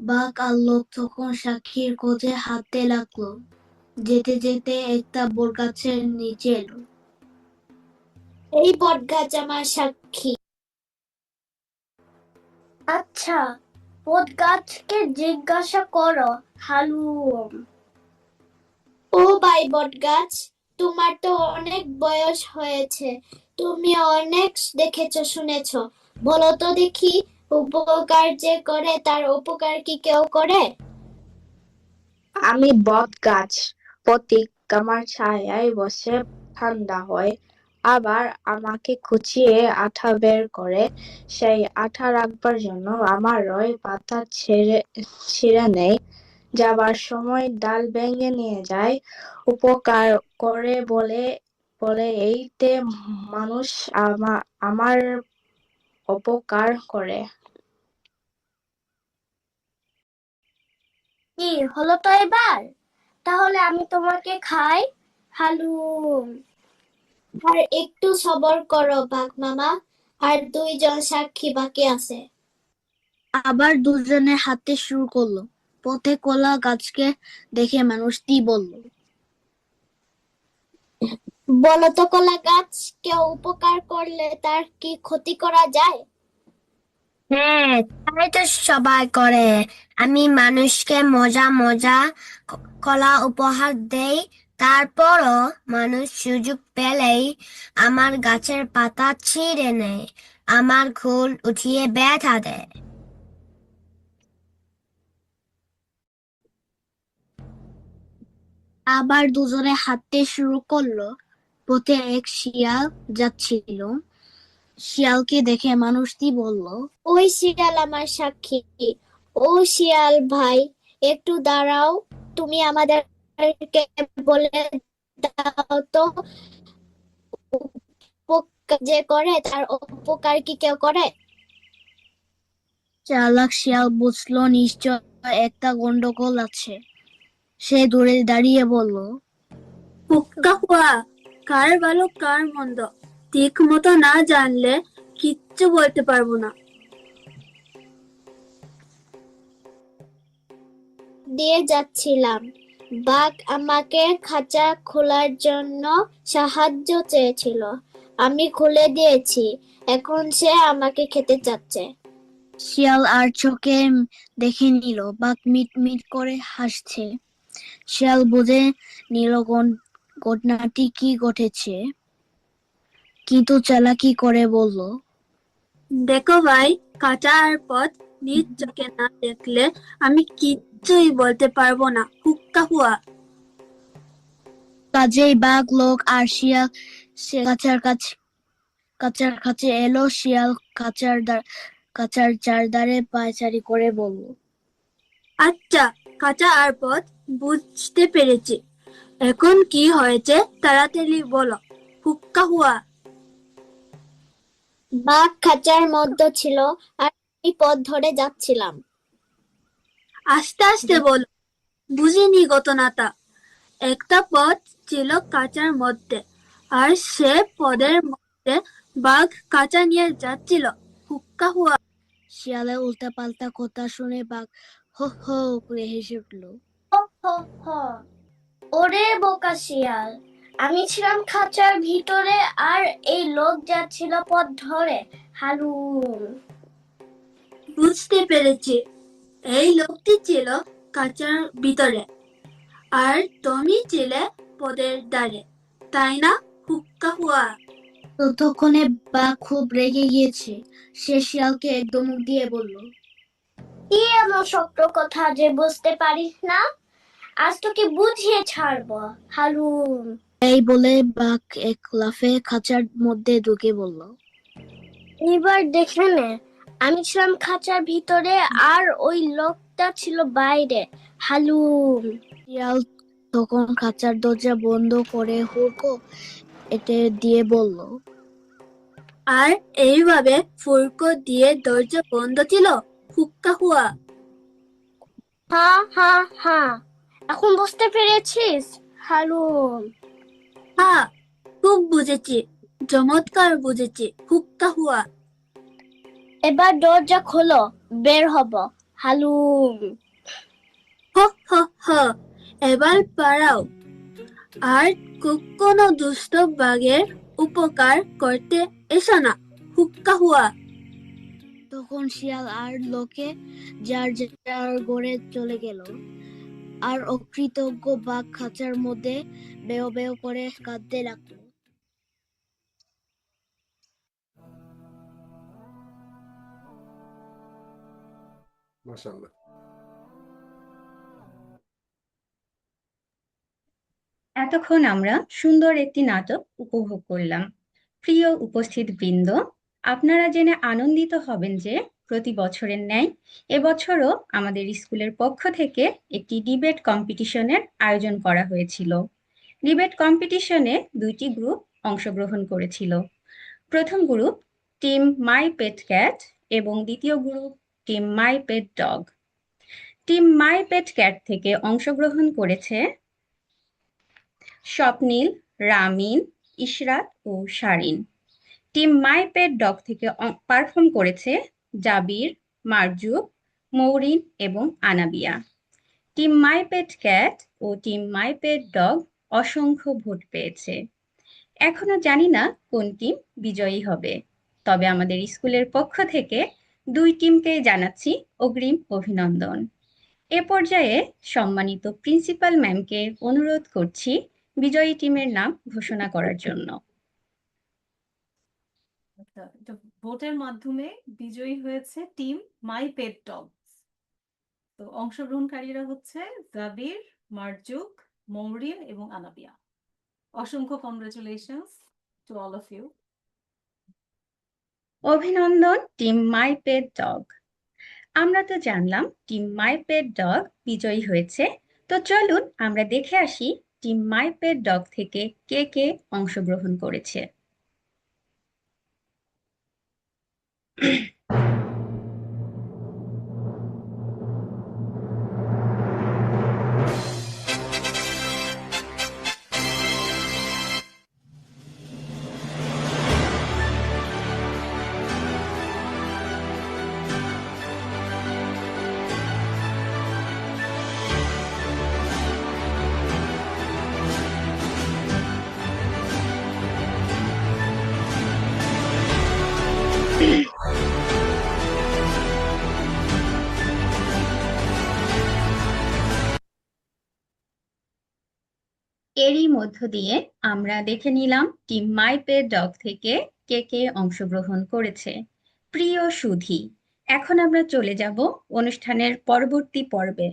বাঘ আর লোক তখন সাক্ষীর খোঁজে হাঁটতে লাগলো। যেতে যেতে একটা বটগাছের নিচে এলো। এই বটগাছ আমার সাক্ষী। আচ্ছা, বটগাছকে জিজ্ঞাসা করো, হালুম। ও ভাই বটগাছ, তোমার তো অনেক বয়স হয়েছে, তুমি অনেক দেখেছো শুনেছো, বলো তো দেখি, উপকার যে করে তার উপকার কি কেউ করে? আমি বট গাছ, প্রতীক আমার ছায়ায় বসে ঠান্ডা হয়, আবার আমাকে খুঁচিয়ে আঠা বের করে, সেই আঠা রাখবার জন্য আমার রয় পাতা ছিঁড়ে নেয়, যাবার সময় ডাল ভেঙে নিয়ে যায়, উপকার করে বলে বলে এইতে মানুষ আমার উপকার করে। কি হলো তো এবার? তাহলে আমি তোমাকে খাই, হালুম। আর একটু সবর করো বাঘ মামা, আর দুইজন সাক্ষী বাকি আছে। আবার দুজনে হাঁটতে শুরু করলো। পথে কলা গাছকে দেখে মানুষটি বলল, বলো তো কলা গাছ, কেউ উপকার করলে তার কি ক্ষতি করা যায়? হ্যাঁ, তাই তো সবাই করে। আমি মানুষকে মজা মজা কলা উপহার দেই, তারপরও মানুষ সুযোগ পেলেই আমার গাছের পাতা ছিঁড়ে নেয়, আমার ঘুল উঠিয়ে ব্যথা দেয়। আবার দুজনে হাঁটতে শুরু করলো। পথে এক শিয়াল যাচ্ছিল। শিয়ালকে দেখে মানুষটি বলল, ওই শিয়াল আমার সাক্ষী। ও শিয়াল ভাই, একটু দাঁড়াও, তুমি আমাদেরকে বলে দাও তো, উপকার যে করে তার উপকার কি কেউ করে? চালাক শিয়াল বুঝলো নিশ্চয় একটা গন্ডগোল আছে। সে দূরে দাঁড়িয়ে বলল, হুক্কা, কার ভালো কার মন্দ ঠিক মতো না জানলে কিচ্ছু বলতে পারবো না। দিয়ে যাচ্ছিলাম, বাঘ আমাকে খাঁচা খোলার জন্য সাহায্য চেয়েছিল, আমি খুলে দিয়েছি, এখন সে আমাকে খেতে চাচ্ছে। শিয়াল আর চোখে দেখে নিল বাঘ মিট মিট করে হাসছে। শিয়াল বুঝে নিল ঘটনাটি কি ঘটেছে। কিন্তু চালাকি করে বলল, দেখো ভাই, কাঁচা আর পথ নিজ চোখে না দেখলে আমি কিচ্ছুই বলতে পারবো না। হুক্কা হুয়া। কাজেই বাঘ, লোক আর শিয়াল সে কাছার কাছে এলো। শিয়াল কাঁচার চারধারে পায়চারি করে বলল, আচ্ছা, কাঁচা আর পথ বুঝতে পেরেছি। এখন কি হয়েছে তাড়াতাড়ি বলো। হুক্কা হুয়া। বাঘ খাঁচার মধ্যে ছিল আর আমি পথ ধরে যাচ্ছিলাম। আস্তে আস্তে বলো, বুঝিনি ঘটনাটা। একটা পথ ছিল কাঁচার মধ্যে, আর সে পদের মধ্যে বাঘ কাঁচা নিয়ে যাচ্ছিল। হুক্কা হুয়া। শিয়ালের উল্টাপাল্টা কথা শুনে বাঘ হো হো করে হেসে উঠল। ওরে বোকা শিয়াল, আমি ছিলাম খাঁচার ভিতরে আর এই লোক যাচ্ছিল পথ ধরে। হালুম। বুঝতে পেরেছি, এই লোকটি ছিল কাঁচার ভিতরে আর তুমি ছিলে পদের ধারে, তাই না? হুক্কা হুয়া। ততক্ষণে বাঘ খুব রেগে গিয়েছে। সে শিয়ালকে এক ধমক দিয়ে বলল, কি এমন শক্ত কথা যে বুঝতে পারিস না? আজ তোকে বুঝিয়ে ছাড়বো। হালুম। এই বলে বাঘ এক লাফে খাঁচার মধ্যে ঢুকে বলল, এবার দেখে নে, আমি ছিলাম খাঁচার ভিতরে আর ওই লোকটা ছিল বাইরে। হালুম। শিয়াল তখন খাঁচার দরজা বন্ধ করে হুড়কো এঁটে দিয়ে বলল, আর এইভাবে ফুরকো দিয়ে দরজা বন্ধ ছিল। হুক্কা হুয়া। হা হা হা, এখন বুঝতে পেরেছিস? হালুম। হ্যাঁ, খুব বুঝেছি, চমৎকার বুঝেছি। হুক্কা হুয়া। এবার দরজা খোলো, বের হব। হালুম। হ হ হ, এবার পারাও। আর কখনো দুষ্ট বাঘের উপকার করতে এসো না। হুক্কা হুয়া। তখন শিয়াল আর লোকে যার যার ঘরে চলে গেল, আর অকৃতজ্ঞ বাঘ খাঁচার মধ্যে বেও বেও করে কাঁদতে লাগলো। মাশাআল্লাহ। এতক্ষণ আমরা সুন্দর একটি নাটক উপভোগ করলাম। প্রিয় উপস্থিত বৃন্দ, আপনারা জেনে আনন্দিত হবেন যে প্রতি বছরের ন্যায় এবছরও আমাদের স্কুলের পক্ষ থেকে একটি ডিবেট কম্পিটিশনের আয়োজন করা হয়েছিল। ডিবেট কম্পিটিশনে 2টি গ্রুপ অংশগ্রহণ করেছিল। প্রথম group team my pet cat এবং দ্বিতীয় group team my pet dog. Team my pet cat থেকে অংশগ্রহণ করেছে স্বপ্নীল, রামিন, ইশরাত ও Sharin. Team my pet dog থেকে পারফর্ম করেছে জাবির, মারজুক, মৌরিন এবং Anabia. Team my pet cat ও টিম মাই পেট ডগ অসংখ্য ভোট পেয়েছে। এখনো জানি না কোন টিম বিজয়ী হবে, তবে আমাদের স্কুলের পক্ষ থেকে 2 টিমকে জানাচ্ছি অগ্রিম অভিনন্দন। এ পর্যায়ে সম্মানিত প্রিন্সিপাল ম্যামকে অনুরোধ করছি বিজয়ী টিমের নাম ঘোষণা করার জন্য। আচ্ছা, এটা ভোটের মাধ্যমে বিজয়ী হয়েছে টিম মাই পেট ডগ। তো অংশগ্রহণকারীরা হচ্ছে জাবির, মারজুক, মৌরিন এবং আনাবিয়া। অসংখ্য congratulations to all of you. অভিনন্দন টিম মাই পেট ডগ। আমরা তো জানলাম টিম মাই পেট ডগ বিজয়ী হয়েছে, তো চলুন আমরা দেখে আসি টিম মাই পেট ডগ থেকে কে কে অংশগ্রহণ করেছে। এরই মধ্য দিয়ে আমরা দেখে নিলাম টিম মাই পেট ডগ থেকে কে কে অংশগ্রহণ করেছে। প্রিয় সুধী, এখন আমরা চলে যাব অনুষ্ঠানের পরবর্তী পর্বে।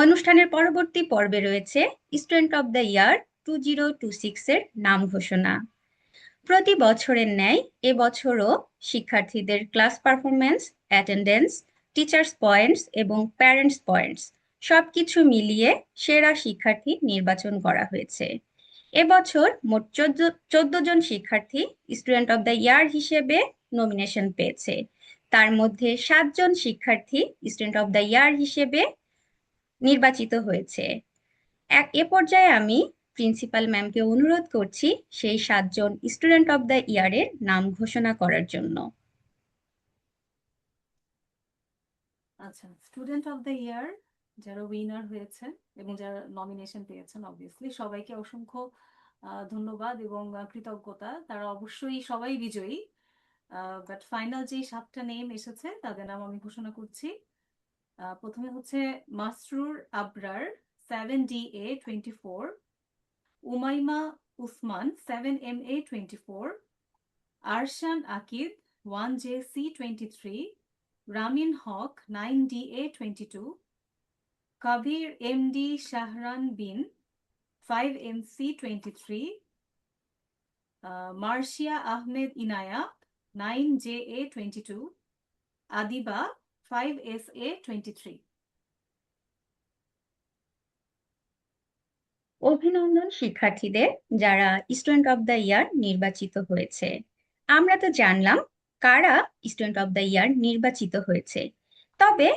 অনুষ্ঠানের পরবর্তী পর্বে রয়েছে স্টুডেন্ট অব দ্য ইয়ার 2026 এর নাম ঘোষণা। প্রতি বছরের ন্যায় এবছরও শিক্ষার্থীদের class performance, attendance, teachers points এবং প্যারেন্টস পয়েন্টস সবকিছু মিলিয়ে সেরা শিক্ষার্থী নির্বাচন করা হয়েছে। এবছর মোট 14 জন শিক্ষার্থী স্টুডেন্ট অব দ্য ইয়ার হিসেবে নমিনেশন পেয়েছে। তার মধ্যে 7 জন শিক্ষার্থী স্টুডেন্ট অব দ্য ইয়ার হিসেবে নির্বাচিত হয়েছে। এ পর্যায়ে আমি প্রিন্সিপাল ম্যামকে অনুরোধ করছি সেই 7 জন স্টুডেন্ট অব দ্য ইয়ারের নাম ঘোষণা করার জন্য। আচ্ছা, স্টুডেন্ট অফ দ্য ইয়ার যারা উইনার হয়েছে এবং যারা নমিনেশন পেয়েছেন, অবভিয়াসলি সবাইকে অসংখ্য ধন্যবাদ এবং কৃতজ্ঞতা। তারা অবশ্যই সবাই বিজয়ী, বাট ফাইনাল যে 7টা নেম এসেছে তাদের নাম আমি ঘোষণা করছি। প্রথমে হচ্ছে Masrur Abrar 7DA 24, Umaima Usman 7MA 24, Arshan Akid 1JC 23, Ramin Haq 9DA 22, Kabir MD Shahran Bin 5MC 23, Marshia Ahmed Inayat 9JA 22, Adiba 5SA 23। অভিনন্দন শিক্ষার্থীদের যারা স্টুডেন্ট অব দ্য ইয়ার নির্বাচিত হয়েছে। আমরা তো জানলাম কারা স্টুডেন্ট অব দ্য ইয়ার নির্বাচিত হয়েছে, তবে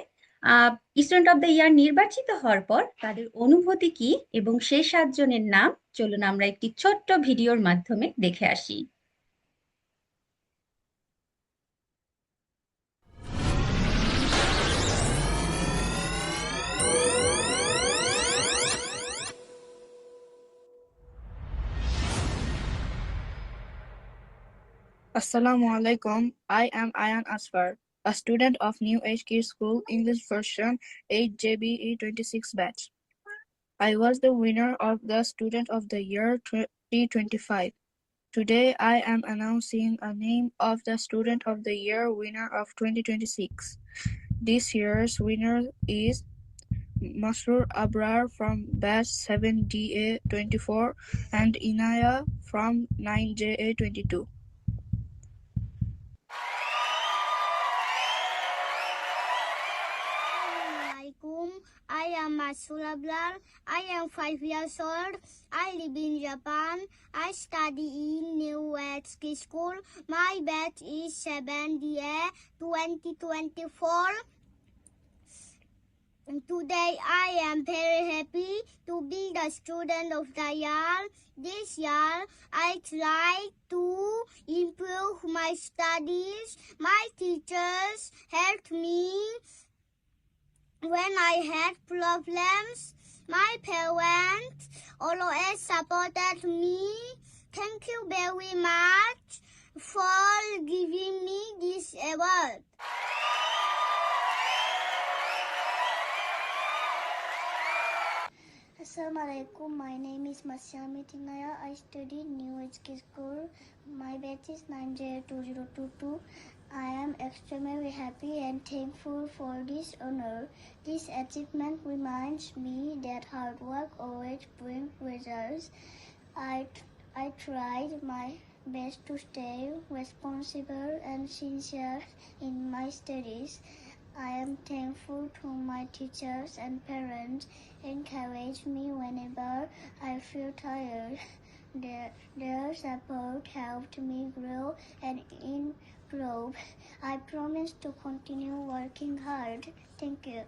স্টুডেন্ট অব দ্য ইয়ার নির্বাচিত হওয়ার পর তাদের অনুভূতি কি এবং সেই 7 জনের নাম চলুন আমরা একটি ছোট্ট ভিডিওর মাধ্যমে দেখে আসি। Assalamu alaikum. I am Ayan Asfar, a student of New Age Kids School English version 8JBE 26 batch. I was the winner of the Student of the Year 2025. Today I am announcing a name of the Student of the Year winner of 2026. This year's winner is Masroor Abrar from batch 7DA 24 and Inaya from 9JA 22. I am Masroor Abrar. I am 5 years old. I live in Japan. I study in New Age Kids School. My batch is 7DA 2024. Today I am very happy to be the student of the year. This year I tried to improve my studies. My teachers helped me when I had problems. My parents always supported me. Thank you very much for giving me this award. Assalamualaikum. My name is Masyami Tinaya. I study New Age Kids School. My batch is 9J2022. I am extremely happy and thankful for this honor. This achievement reminds me that hard work always brings results. I tried my best to stay responsible and sincere in my studies. I am thankful to my teachers and parents encourage me whenever I feel tired. Their support helped me grow and improve. I promise to continue working hard. Thank you.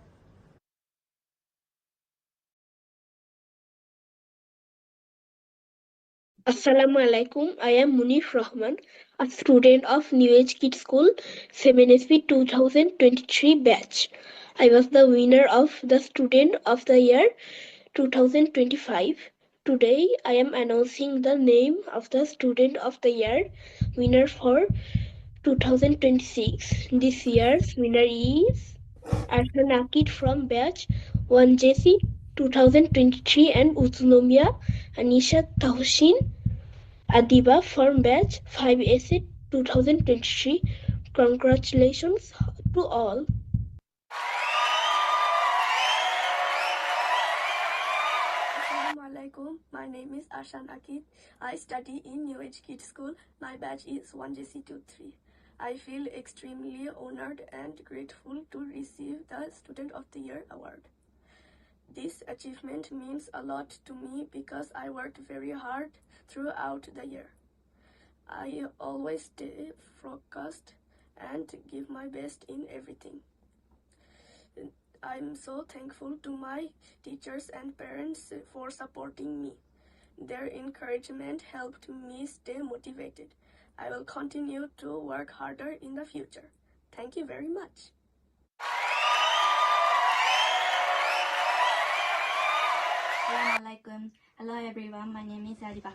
Assalamu alaikum. I am Munif Rahman, a student of New Age Kids School, 7SP 2023 batch. I was the winner of the Student of the Year 2025. Today, I am announcing the name of the Student of the Year winner for 2026. This year's winner is Arhan Akid from batch 1JC 2023 and Utsunomiya Anisha Tahsin Adiba from batch 5AC 2023. Congratulations to all. Assalamualaikum. My name is Arshan Akid. I study in New Age Kids School. My batch is 1JC23. I feel extremely honored and grateful to receive the Student of the Year award. This achievement means a lot to me because I worked very hard throughout the year. I always stay focused and give my best in everything. I'm so thankful to my teachers and parents for supporting me. Their encouragement helped me stay motivated. I will continue to work harder in the future. Thank you very much. Assalamualaikum. Hello everyone, my name is Adiba.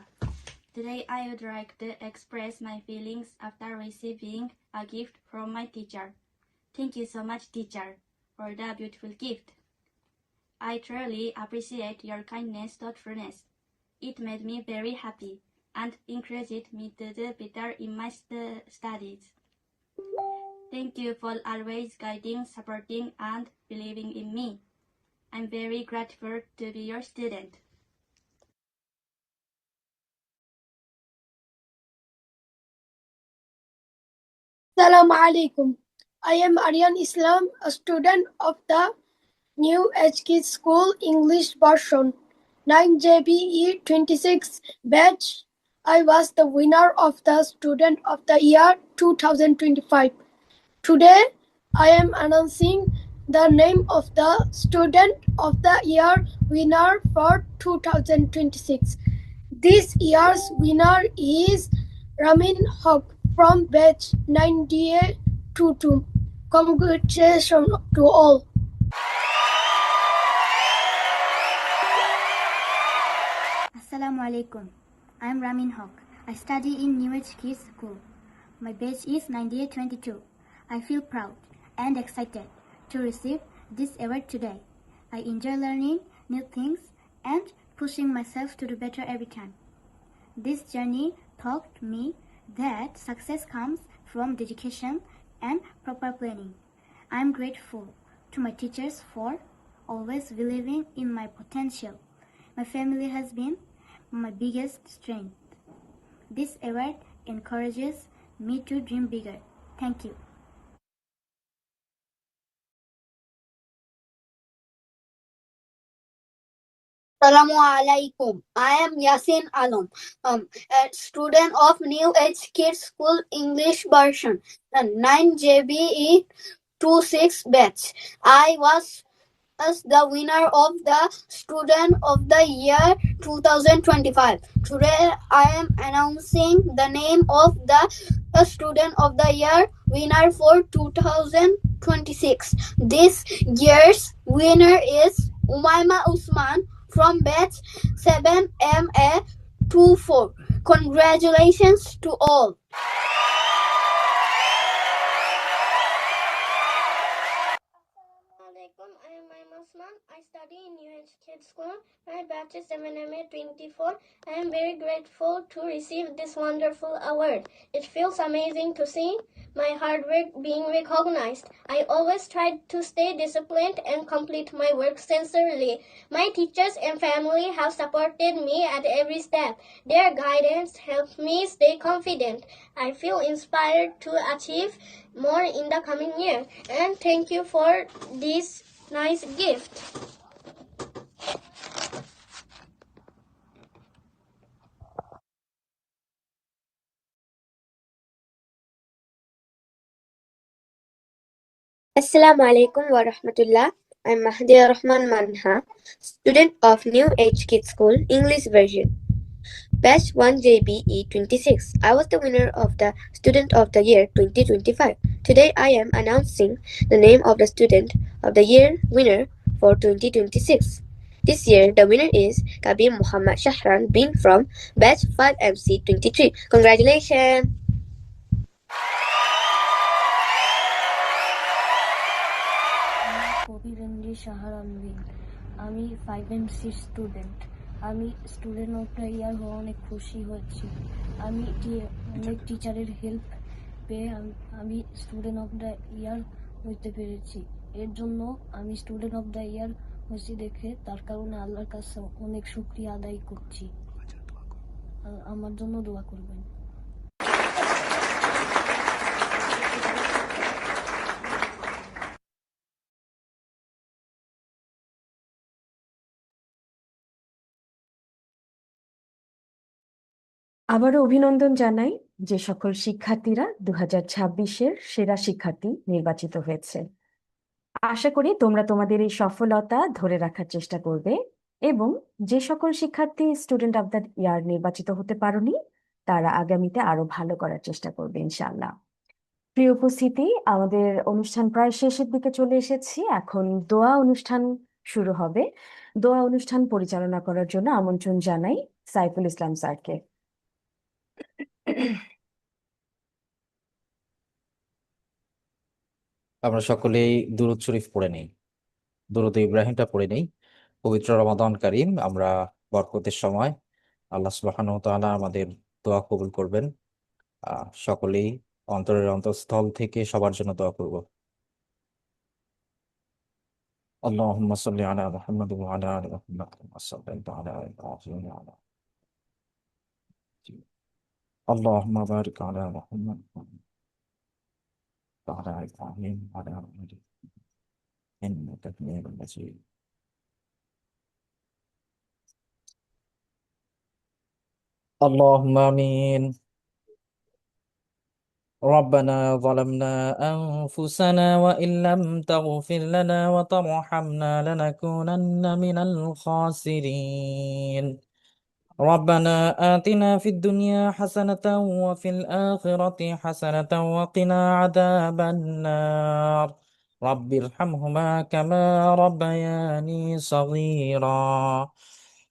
Today I would like to express my feelings after receiving a gift from my teacher. Thank you so much, teacher, for the beautiful gift. I truly appreciate your kindness, thoughtfulness. It made me very happy and encouraged me to do better in my studies. Thank you for always guiding, supporting, and believing in me. I'm very grateful to be your student. Assalamu alaikum. I am Aryan Islam, a student of the New Age Kids School English version 9JBE 26 batch. I was the winner of the Student of the Year 2025. Today, I am announcing the name of the Student of the Year winner for 2026. This year's winner is Ramin Haq from batch 9DA22. Congratulations to all. Assalamualaikum. I'm Ramin Haq. I study in New Age Kids School. My batch is 9822. I feel proud and excited to receive this award today. I enjoy learning new things and pushing myself to do better every time. This journey taught me that success comes from dedication and proper planning. I'm grateful to my teachers for always believing in my potential. My family has been my biggest strength. This award encourages me to dream bigger. Thank you. Assalamualaikum. I am Yasin Alam, a student of New Age Kids School English version, 9JBE 26 batch. I was the winner of the Student of the Year 2025. Today I am announcing the name of the Student of the Year winner for 2026. This year's winner is Umaima Usman from batch 7MA24. Congratulations to all. I am Maima Usman. I study in New Age Kids School. My batch is 7MA24. I am very grateful to receive this wonderful award. It feels amazing to see my hard work being recognized. I always tried to stay disciplined and complete my work sincerely. My teachers and family have supported me at every step. Their guidance helped me stay confident. I feel inspired to achieve more in the coming year. And thank you for this nice gift. Assalamu alaikum wa rahmatullah. I'm Mahdiya Rahman Manha, student of New Age Kids School English version. Batch 1JBE 26. I was the winner of the Student of the Year 2025. Today I am announcing the name of the Student of the Year winner for 2026. This year the winner is Kabir Muhammad Shahran bin from batch 5MC23. Congratulations! কবিরেন্দ্রী সাহার আলমিন। আমি 5 and 6 student. আমি student of the year হওয়া অনেক খুশি হয়েছি। আমি অনেক টিচারের হেল্প পেয়ে আমি স্টুডেন্ট অফ দ্য ইয়ার হইতে পেরেছি। এর জন্য আমি স্টুডেন্ট অফ দ্য ইয়ার হয়েছি দেখে তার কারণে আল্লাহর কাছে অনেক শুকরিয়া আদায় করছি। আমার জন্য দোয়া করবেন। আবারও অভিনন্দন জানাই যে সকল শিক্ষার্থীরা 2026-এর সেরা শিক্ষার্থী নির্বাচিত হয়েছে। আশা করি তোমরা তোমাদের এই সফলতা ধরে রাখার চেষ্টা করবে এবং যে সকল শিক্ষার্থী স্টুডেন্ট অফ দ্য ইয়ার নির্বাচিত হতে পারোনি তারা আগামীতে আরো ভালো করার চেষ্টা করবে ইনশাআল্লাহ। প্রিয় উপস্থিতি, আমাদের অনুষ্ঠান প্রায় শেষের দিকে চলে এসেছি। এখন দোয়া অনুষ্ঠান শুরু হবে। দোয়া অনুষ্ঠান পরিচালনা করার জন্য আমন্ত্রণ জানাই সাইফুল ইসলাম স্যারকে। আমরা সকলেই দুরূদ শরীফ পড়ে নেই, দুরূদ ইব্রাহিমটা পড়ে নেই। পবিত্র রমাদান কারীম, আমরা বরকতের সময় আল্লাহ সুবহানাহু ওয়া তাআলা আমাদের দোয়া কবুল করবেন। সকলেই অন্তরের অন্তঃস্থল থেকে সবার জন্য দোয়া করব। আল্লাহুম্মা সাল্লি আলা মুহাম্মাদ ওয়া আলা আলি মুহাম্মাদ কামা সাল্লাইতা আলা ইব্রাহিম ওয়া আলা আল্লাহুম্মা বারিক আলা মুহাম্মাদ ওয়া আলা ইব্রাহিম ওয়া আলা আলি ইন্নাকা হামিদুম মাজিদ। اللهم آمين. ربنا ظلمنا أنفسنا وإن لم تغفر لنا وترحمنا لنكونن من الخاسرين. ربنا آتنا في الدنيا حسنة وفي الآخرة حسنة وقنا عذاب النار. رب ارحمهما كما ربياني صغيرا.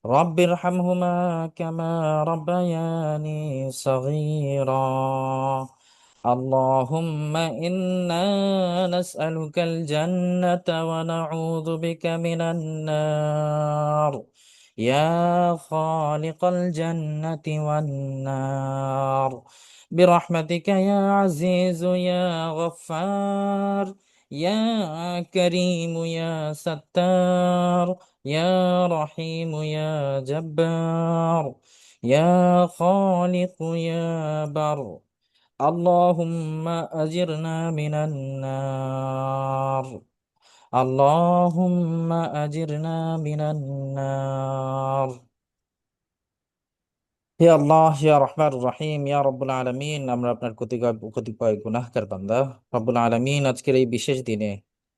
رب ارحمهما كما ربياني صغيرا. اللهم إنا نسألك الجنة ونعوذ بك من النار. يا خالق الجنة والنار، برحمتك يا عزيز يا غفار، يا كريم يا ستار، يا رحيم يا جبار، يا خالق يا بر. اللهم أجرنا من النار. اللهم أجرنا من النار. হে আল্লাহ, ইয়া রহমান রহিম, ইয়া রব্বুল আলামিন, আমরা আপনার কতিপয় গুনাহগার বান্দা। রব্বুল আলামিন, আজকের এই বিশেষ দিনে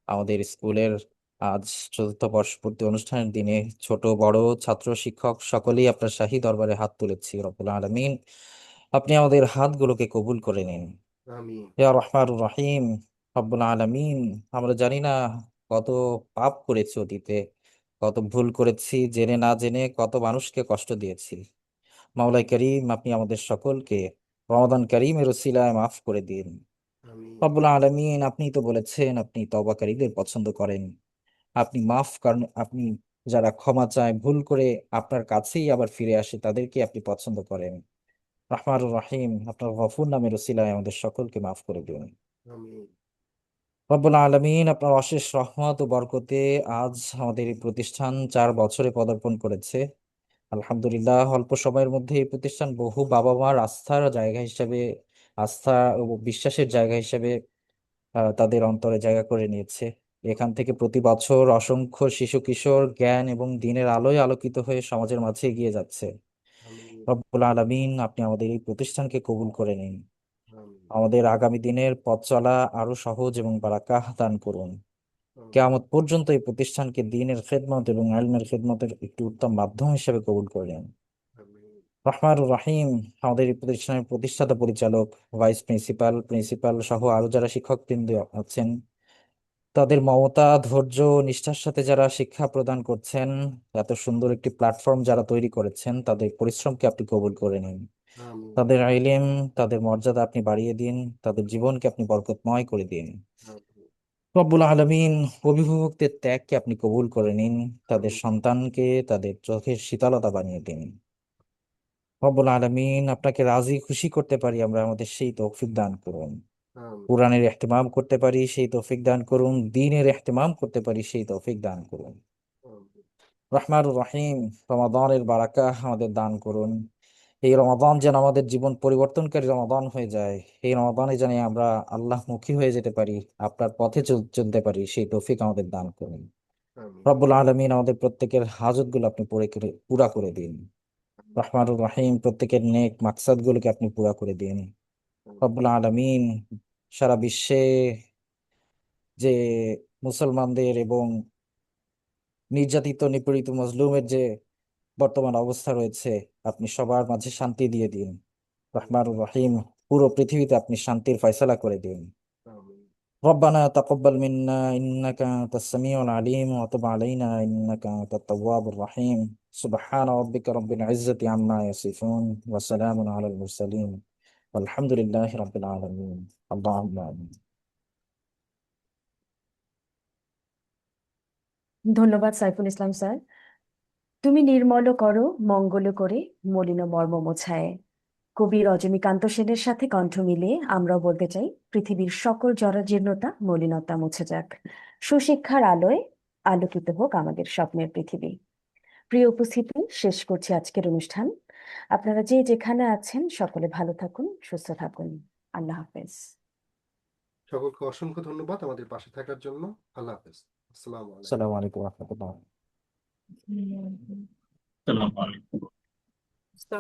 আমাদের স্কুলের আজ চতুর্থ বর্ষপূর্তি অনুষ্ঠানের দিনে ছোট বড় ছাত্র শিক্ষক সকলেই আপনার শাহী দরবারে হাত তুলেছি। রব্বুল আলামিন, আপনি আমাদের হাতগুলোকে কবুল করে নিন। আমিন। ইয়া রহমান রহিম, রব্বুল আলামিন, আমরা জানি না কত পাপ করেছি অতীতে, কত ভুল করেছি, জেনে না জেনে কত মানুষকে কষ্ট দিয়েছি। মাওলাই করিম, আপনি আমাদের সকলকে রমাদান কারীমের উসিলায় মাফ করে দিন। আমিন। রব্বুল আলামিন, আপনি তো বলেছেন আপনি তওবাকারীদের পছন্দ করেন। আপনি মাফ করেন, আপনি যারা ক্ষমা চায়, ভুল করে আপনার কাছেই আবার ফিরে আসে, তাদেরকে আপনি পছন্দ করেন। রহমানুর রহিম, আপনার গফুর নামের উসিলায় আমাদের সকলকে মাফ করে দিন। আমিন। রব্বুল আলামিন, আপনার অশেষ রহমত ও বরকতে আজ আমাদের এই প্রতিষ্ঠান 4 বছরে পদার্পণ করেছে। আলহামদুলিল্লাহ, অল্প সময়ের মধ্যে এই প্রতিষ্ঠান বহু বাবা মার আস্থার জায়গা হিসেবে, আস্থা ও বিশ্বাসের জায়গা হিসেবে তাদের অন্তরে জায়গা করে নিয়েছে। এখান থেকে প্রতি বছর অসংখ্য শিশু কিশোর জ্ঞান এবং দিনের আলোয় আলোকিত হয়ে সমাজের মাঝে এগিয়ে যাচ্ছে। আমিন। রব্বুল আলামিন, আপনি আমাদের এই প্রতিষ্ঠানকে কবুল করে নিন। আমিন। আমাদের আগামী দিনের পথ চলা আরো সহজ এবং বারাকাহ দান করুন। কিয়ামত পর্যন্ত এই প্রতিষ্ঠানকে দ্বীনের খেদমত এবং ইলমের খেদমতের একটি উত্তম মাধ্যম হিসেবে কবুল করে নিন। আমিন। রহমানুর রহিম, আমাদের এই প্রতিষ্ঠানের প্রতিষ্ঠাতা পরিচালক, ভাইস প্রিন্সিপাল, প্রিন্সিপাল সহ আরো যারা শিক্ষকবৃন্দ আছেন, তাদের মমতা, ধৈর্য, নিষ্ঠার সাথে যারা শিক্ষা প্রদান করছেন, এত সুন্দর একটি প্ল্যাটফর্ম যারা তৈরি করেছেন, তাদের পরিশ্রমকে আপনি কবুল করে নিন। আমিন। তাদের ইলম, তাদের মর্যাদা আপনি বাড়িয়ে দিন, তাদের জীবনকে আপনি বরকতময় করে দিন। আমিন। রব্বুল আলামিন অভিভাবকদের ত্যাগকে আপনি কবুল করে নিন, তাদের সন্তানকে তাদের চোখের শীতলতা বানিয়ে দিন। রব্বুল আলামিন আপনাকে রাজি খুশি করতে পারি আমরা, আমাদের সেই তৌফিক দান করুন। কোরআনের ইহতিমাম করতে পারি সেই তৌফিক দান করুন, দ্বীনের ইহতিমাম করতে পারি সেই তৌফিক দান করুন। রহমানুর রহিম, রমাদানের বারাকাহ আমাদের দান করুন। এই রমাদান যেন আমাদের জীবন পরিবর্তনকারী রমাদান হয়ে যায়। এই রমাদানে যেন আমরা আল্লাহমুখী হয়ে যেতে পারি, আপনার পথে চলতে পারি, সেই তৌফিক আমাদের দান করুন। রব্বুল আলামিন আমাদের প্রত্যেকের হাজতগুলো আপনি পুরা করে দিন। রহমানুর রহিম, প্রত্যেকের নেক মাকসাদ গুলোকে আপনি পুরা করে দিন। রব্বুল আলামিন, সারা বিশ্বে যে মুসলমানদের এবং নির্যাতিত নিপীড়িত মজলুমের যে বর্তমান অবস্থা রয়েছে, আপনি সবার মাঝে শান্তি দিয়ে দিন। রহমানুর রহিম, পুরো পৃথিবীতে আপনি শান্তির ফয়সালা করে দিন। ربنا تقبل منا إنك أنت السميع العليم وتب علينا إنك أنت التواب الرحيم. سبحان ربك رب العزة عما يصفون وسلام على المرسلين والحمد لله رب العالمين. اللهم آمين. ধন্যবাদ সাইফুল ইসলাম স্যার। তুমি নির্মল করো মঙ্গল করে মলিন মর্ম মোছায়। কবি রজনীকান্ত সেনের সাথে কণ্ঠ মিলিয়ে আমরাও বলতে চাই, পৃথিবীর সকল জরাজীর্ণতা মলিনতা মুছে যাক, সুশিক্ষার আলোয় আলোকিত হোক আমাদের স্বপ্নের পৃথিবী। প্রিয় উপস্থিতি, শেষ করছি আজকের অনুষ্ঠান। আপনারা যে যেখানে আছেন সকলে ভালো থাকুন, সুস্থ থাকুন। আল্লাহ হাফেজ। সকলকে অসংখ্য ধন্যবাদ আমাদের পাশে থাকার জন্য। আল্লাহ হাফেজ। আসসালামু আলাইকুম। আসসালামু আলাইকুম ওয়া রাহমাতুল্লাহ। আসসালামু আলাইকুম।